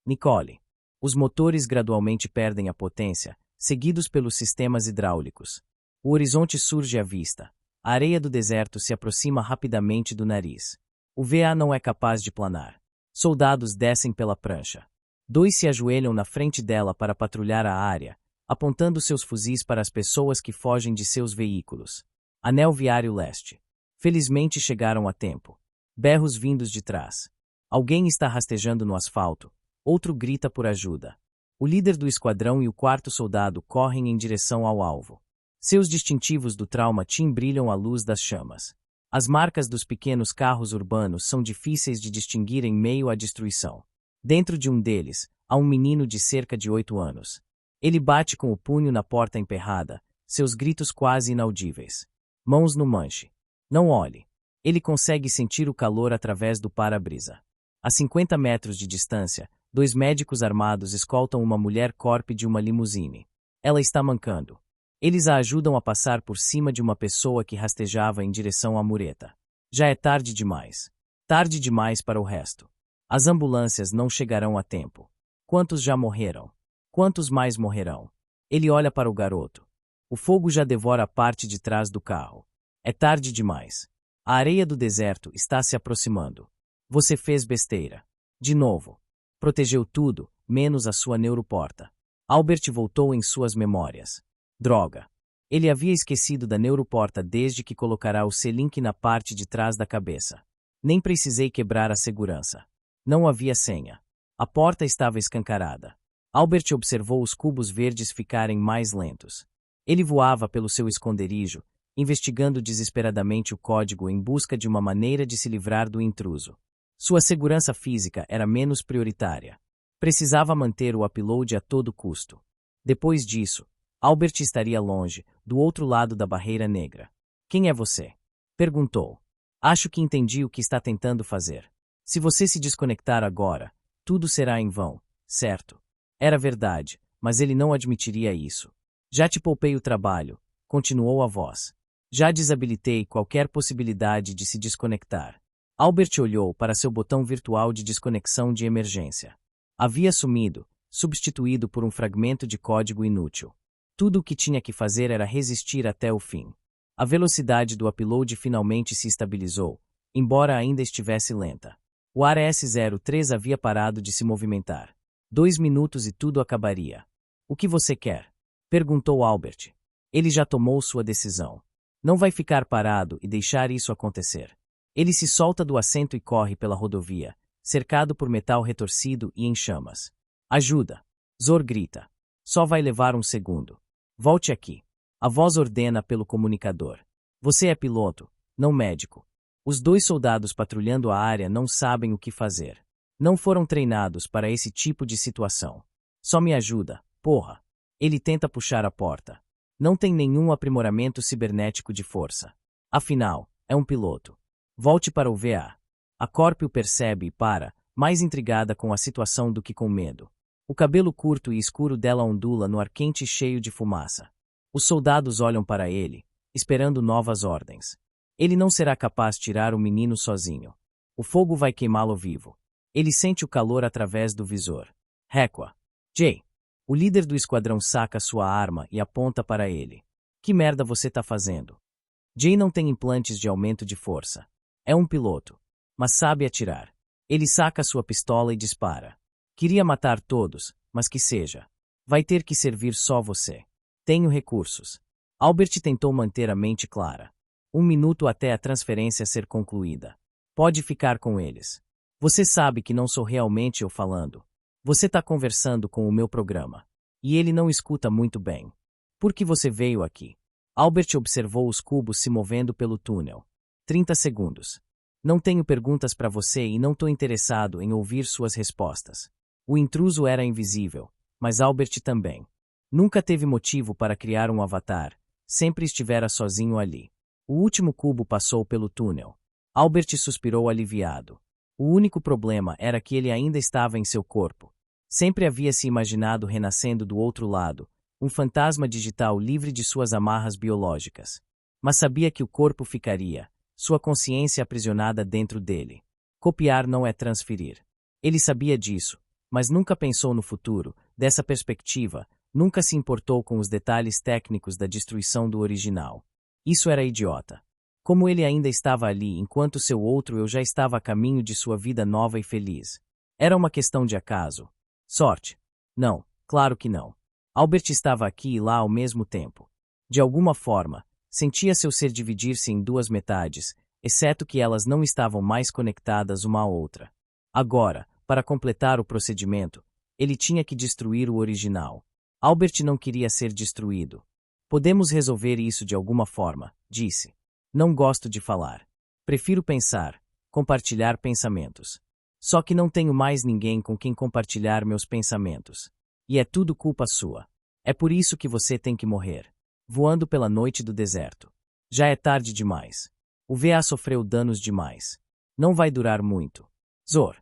Nicole. Os motores gradualmente perdem a potência, seguidos pelos sistemas hidráulicos. O horizonte surge à vista. A areia do deserto se aproxima rapidamente do nariz. O VA não é capaz de planar. Soldados descem pela prancha. 2 se ajoelham na frente dela para patrulhar a área, apontando seus fuzis para as pessoas que fogem de seus veículos. Anel Viário Leste. Felizmente chegaram a tempo. Berros vindos de trás. Alguém está rastejando no asfalto. Outro grita por ajuda. O líder do esquadrão e o 4º soldado correm em direção ao alvo. Seus distintivos do Trauma Team brilham à luz das chamas. As marcas dos pequenos carros urbanos são difíceis de distinguir em meio à destruição. Dentro de um deles, há um menino de cerca de 8 anos. Ele bate com o punho na porta emperrada, seus gritos quase inaudíveis. Mãos no manche. Não olhe. Ele consegue sentir o calor através do para-brisa. A 50 metros de distância, 2 médicos armados escoltam uma mulher corpe de uma limusine. Ela está mancando. Eles a ajudam a passar por cima de uma pessoa que rastejava em direção à mureta. Já é tarde demais. Tarde demais para o resto. As ambulâncias não chegarão a tempo. Quantos já morreram? Quantos mais morrerão? Ele olha para o garoto. O fogo já devora a parte de trás do carro. É tarde demais. A areia do deserto está se aproximando. Você fez besteira. De novo. Protegeu tudo, menos a sua neuroporta. Albert voltou em suas memórias. Droga. Ele havia esquecido da neuroporta desde que colocará o C-Link na parte de trás da cabeça. Nem precisei quebrar a segurança. Não havia senha. A porta estava escancarada. Albert observou os cubos verdes ficarem mais lentos. Ele voava pelo seu esconderijo, investigando desesperadamente o código em busca de uma maneira de se livrar do intruso. Sua segurança física era menos prioritária. Precisava manter o upload a todo custo. Depois disso, Albert estaria longe, do outro lado da barreira negra. Quem é você? Perguntou. Acho que entendi o que está tentando fazer. Se você se desconectar agora, tudo será em vão, certo? Era verdade, mas ele não admitiria isso. Já te poupei o trabalho, continuou a voz. Já desabilitei qualquer possibilidade de se desconectar. Albert olhou para seu botão virtual de desconexão de emergência. Havia sumido, substituído por um fragmento de código inútil. Tudo o que tinha que fazer era resistir até o fim. A velocidade do upload finalmente se estabilizou, embora ainda estivesse lenta. O ARS-03 havia parado de se movimentar. 2 minutos e tudo acabaria. O que você quer? Perguntou Albert. Ele já tomou sua decisão. Não vai ficar parado e deixar isso acontecer. Ele se solta do assento e corre pela rodovia, cercado por metal retorcido e em chamas. Ajuda! Zor grita. Só vai levar um segundo. Volte aqui. A voz ordena pelo comunicador. Você é piloto, não médico. Os 2 soldados patrulhando a área não sabem o que fazer. Não foram treinados para esse tipo de situação. Só me ajuda, porra. Ele tenta puxar a porta. Não tem nenhum aprimoramento cibernético de força. Afinal, é um piloto. Volte para o VA. A Corp o percebe e para, mais intrigada com a situação do que com medo. O cabelo curto e escuro dela ondula no ar quente cheio de fumaça. Os soldados olham para ele, esperando novas ordens. Ele não será capaz de tirar o menino sozinho. O fogo vai queimá-lo vivo. Ele sente o calor através do visor. Requa. Jay. O líder do esquadrão saca sua arma e aponta para ele. Que merda você tá fazendo? Jay não tem implantes de aumento de força. É um piloto, mas sabe atirar. Ele saca sua pistola e dispara. Queria matar todos, mas que seja. Vai ter que servir só você. Tenho recursos. Albert tentou manter a mente clara. 1 minuto até a transferência ser concluída. Pode ficar com eles. Você sabe que não sou realmente eu falando. Você tá conversando com o meu programa. E ele não escuta muito bem. Por que você veio aqui? Albert observou os cubos se movendo pelo túnel. 30 segundos. Não tenho perguntas para você e não tô interessado em ouvir suas respostas. O intruso era invisível, mas Albert também. Nunca teve motivo para criar um avatar, sempre estivera sozinho ali. O último cubo passou pelo túnel. Albert suspirou aliviado. O único problema era que ele ainda estava em seu corpo. Sempre havia se imaginado renascendo do outro lado, um fantasma digital livre de suas amarras biológicas. Mas sabia que o corpo ficaria, sua consciência aprisionada dentro dele. Copiar não é transferir. Ele sabia disso, mas nunca pensou no futuro, dessa perspectiva, nunca se importou com os detalhes técnicos da destruição do original. Isso era idiota. Como ele ainda estava ali enquanto seu outro eu já estava a caminho de sua vida nova e feliz. Era uma questão de acaso. Sorte? Não, claro que não. Albert estava aqui e lá ao mesmo tempo. De alguma forma, sentia seu ser dividir-se em duas metades, exceto que elas não estavam mais conectadas uma à outra. Agora, para completar o procedimento, ele tinha que destruir o original. Albert não queria ser destruído. Podemos resolver isso de alguma forma, disse. Não gosto de falar. Prefiro pensar, compartilhar pensamentos. Só que não tenho mais ninguém com quem compartilhar meus pensamentos. E é tudo culpa sua. É por isso que você tem que morrer. Voando pela noite do deserto. Já é tarde demais. O VA sofreu danos demais. Não vai durar muito. Zor.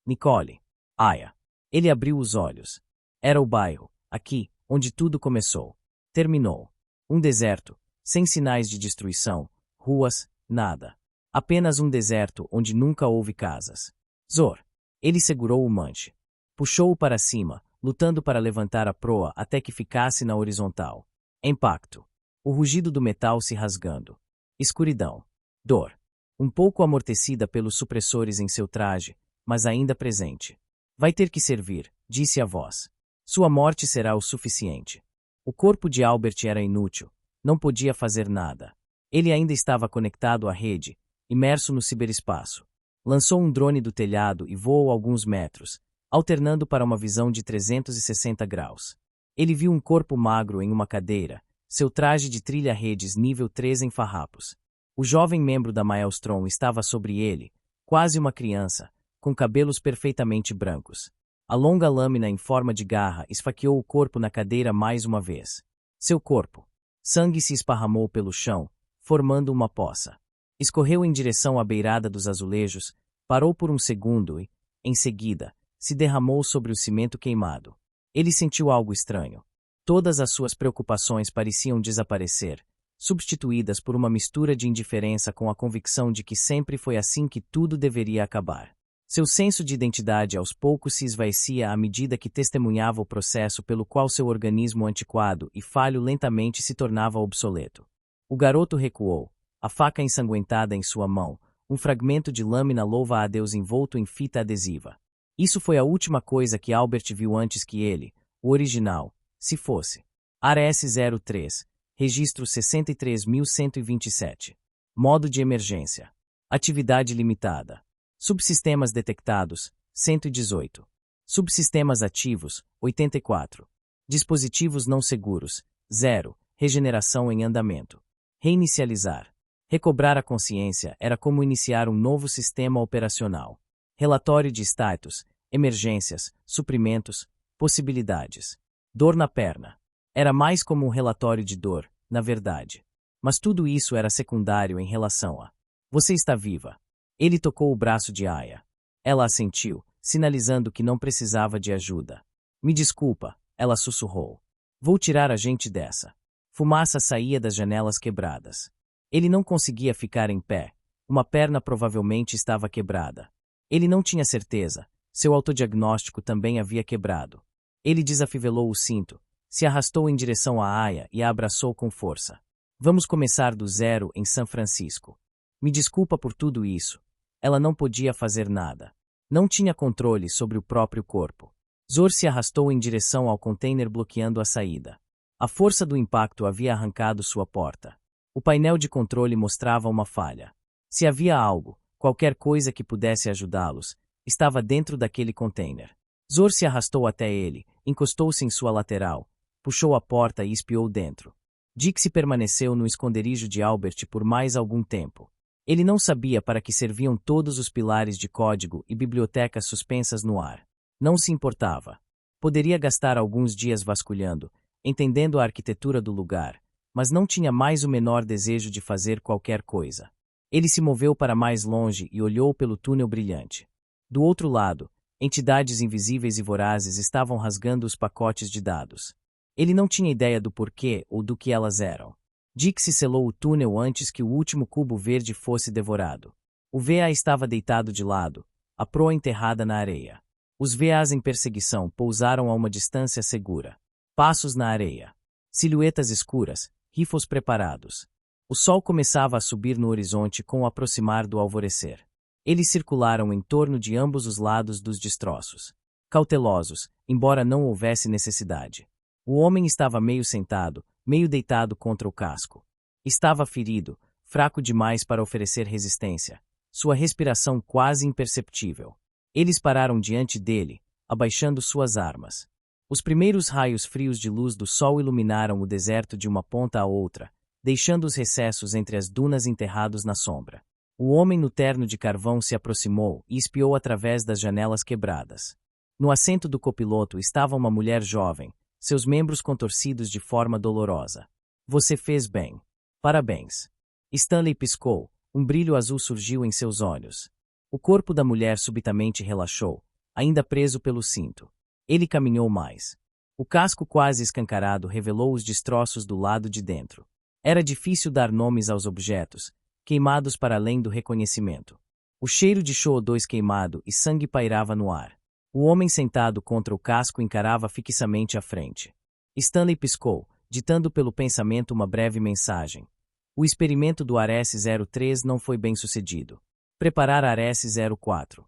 Nicole. Aya. Ele abriu os olhos. Era o bairro, aqui, onde tudo começou. Terminou. Um deserto, sem sinais de destruição, ruas, nada. Apenas um deserto onde nunca houve casas. Zor. Ele segurou o manche. Puxou-o para cima, lutando para levantar a proa até que ficasse na horizontal. Impacto. O rugido do metal se rasgando. Escuridão. Dor. Um pouco amortecida pelos supressores em seu traje, mas ainda presente. Vai ter que servir, disse a voz. Sua morte será o suficiente. O corpo de Albert era inútil. Não podia fazer nada. Ele ainda estava conectado à rede, imerso no ciberespaço. Lançou um drone do telhado e voou alguns metros, alternando para uma visão de 360 graus. Ele viu um corpo magro em uma cadeira, seu traje de trilha-redes nível 3 em farrapos. O jovem membro da Maelstrom estava sobre ele, quase uma criança, com cabelos perfeitamente brancos. A longa lâmina em forma de garra esfaqueou o corpo na cadeira mais uma vez. Seu corpo. Sangue se esparramou pelo chão, formando uma poça. Escorreu em direção à beirada dos azulejos, parou por um segundo e, em seguida, se derramou sobre o cimento queimado. Ele sentiu algo estranho. Todas as suas preocupações pareciam desaparecer, substituídas por uma mistura de indiferença com a convicção de que sempre foi assim que tudo deveria acabar. Seu senso de identidade aos poucos se esvaecia à medida que testemunhava o processo pelo qual seu organismo antiquado e falho lentamente se tornava obsoleto. O garoto recuou, a faca ensanguentada em sua mão, um fragmento de lâmina louva-a-Deus envolto em fita adesiva. Isso foi a última coisa que Albert viu antes que ele, o original, se fosse. Área S03, registro 63.127. Modo de emergência. Atividade limitada. Subsistemas detectados, 118. Subsistemas ativos, 84. Dispositivos não seguros, 0. Regeneração em andamento. Reinicializar. Recobrar a consciência era como iniciar um novo sistema operacional. Relatório de status, emergências, suprimentos, possibilidades. Dor na perna. Era mais como um relatório de dor, na verdade. Mas tudo isso era secundário em relação a... Você está viva. Ele tocou o braço de Aya. Ela assentiu, sinalizando que não precisava de ajuda. Me desculpa, ela sussurrou. Vou tirar a gente dessa. Fumaça saía das janelas quebradas. Ele não conseguia ficar em pé. Uma perna provavelmente estava quebrada. Ele não tinha certeza. Seu autodiagnóstico também havia quebrado. Ele desafivelou o cinto, se arrastou em direção a Aya e a abraçou com força. Vamos começar do zero em São Francisco. Me desculpa por tudo isso. Ela não podia fazer nada. Não tinha controle sobre o próprio corpo. Zor se arrastou em direção ao container bloqueando a saída. A força do impacto havia arrancado sua porta. O painel de controle mostrava uma falha. Se havia algo, qualquer coisa que pudesse ajudá-los, estava dentro daquele container. Zor se arrastou até ele, encostou-se em sua lateral, puxou a porta e espiou dentro. Dixie permaneceu no esconderijo de Albert por mais algum tempo. Ele não sabia para que serviam todos os pilares de código e bibliotecas suspensas no ar. Não se importava. Poderia gastar alguns dias vasculhando, entendendo a arquitetura do lugar, mas não tinha mais o menor desejo de fazer qualquer coisa. Ele se moveu para mais longe e olhou pelo túnel brilhante. Do outro lado, entidades invisíveis e vorazes estavam rasgando os pacotes de dados. Ele não tinha ideia do porquê ou do que elas eram. Dixie selou o túnel antes que o último cubo verde fosse devorado. O VA estava deitado de lado, a proa enterrada na areia. Os VAs em perseguição pousaram a uma distância segura. Passos na areia. Silhuetas escuras, rifles preparados. O sol começava a subir no horizonte com o aproximar do alvorecer. Eles circularam em torno de ambos os lados dos destroços. Cautelosos, embora não houvesse necessidade. O homem estava meio sentado, meio deitado contra o casco. Estava ferido, fraco demais para oferecer resistência. Sua respiração quase imperceptível. Eles pararam diante dele, abaixando suas armas. Os primeiros raios frios de luz do sol iluminaram o deserto de uma ponta a outra, deixando os recessos entre as dunas enterrados na sombra. O homem no terno de carvão se aproximou e espiou através das janelas quebradas. No assento do copiloto estava uma mulher jovem, seus membros contorcidos de forma dolorosa. Você fez bem. Parabéns. Stanley piscou, um brilho azul surgiu em seus olhos. O corpo da mulher subitamente relaxou, ainda preso pelo cinto. Ele caminhou mais. O casco quase escancarado revelou os destroços do lado de dentro. Era difícil dar nomes aos objetos, queimados para além do reconhecimento. O cheiro de CO2 queimado e sangue pairava no ar. O homem sentado contra o casco encarava fixamente à frente. Stanley piscou, ditando pelo pensamento uma breve mensagem. O experimento do Ares-03 não foi bem sucedido. Preparar Ares-04.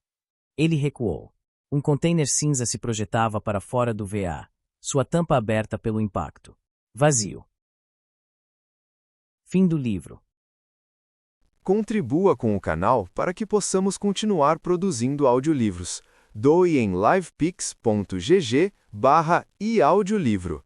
Ele recuou. Um container cinza se projetava para fora do VA, sua tampa aberta pelo impacto. Vazio. Fim do livro. Contribua com o canal para que possamos continuar produzindo audiolivros. Doe em livepix.gg/eaudiolivro.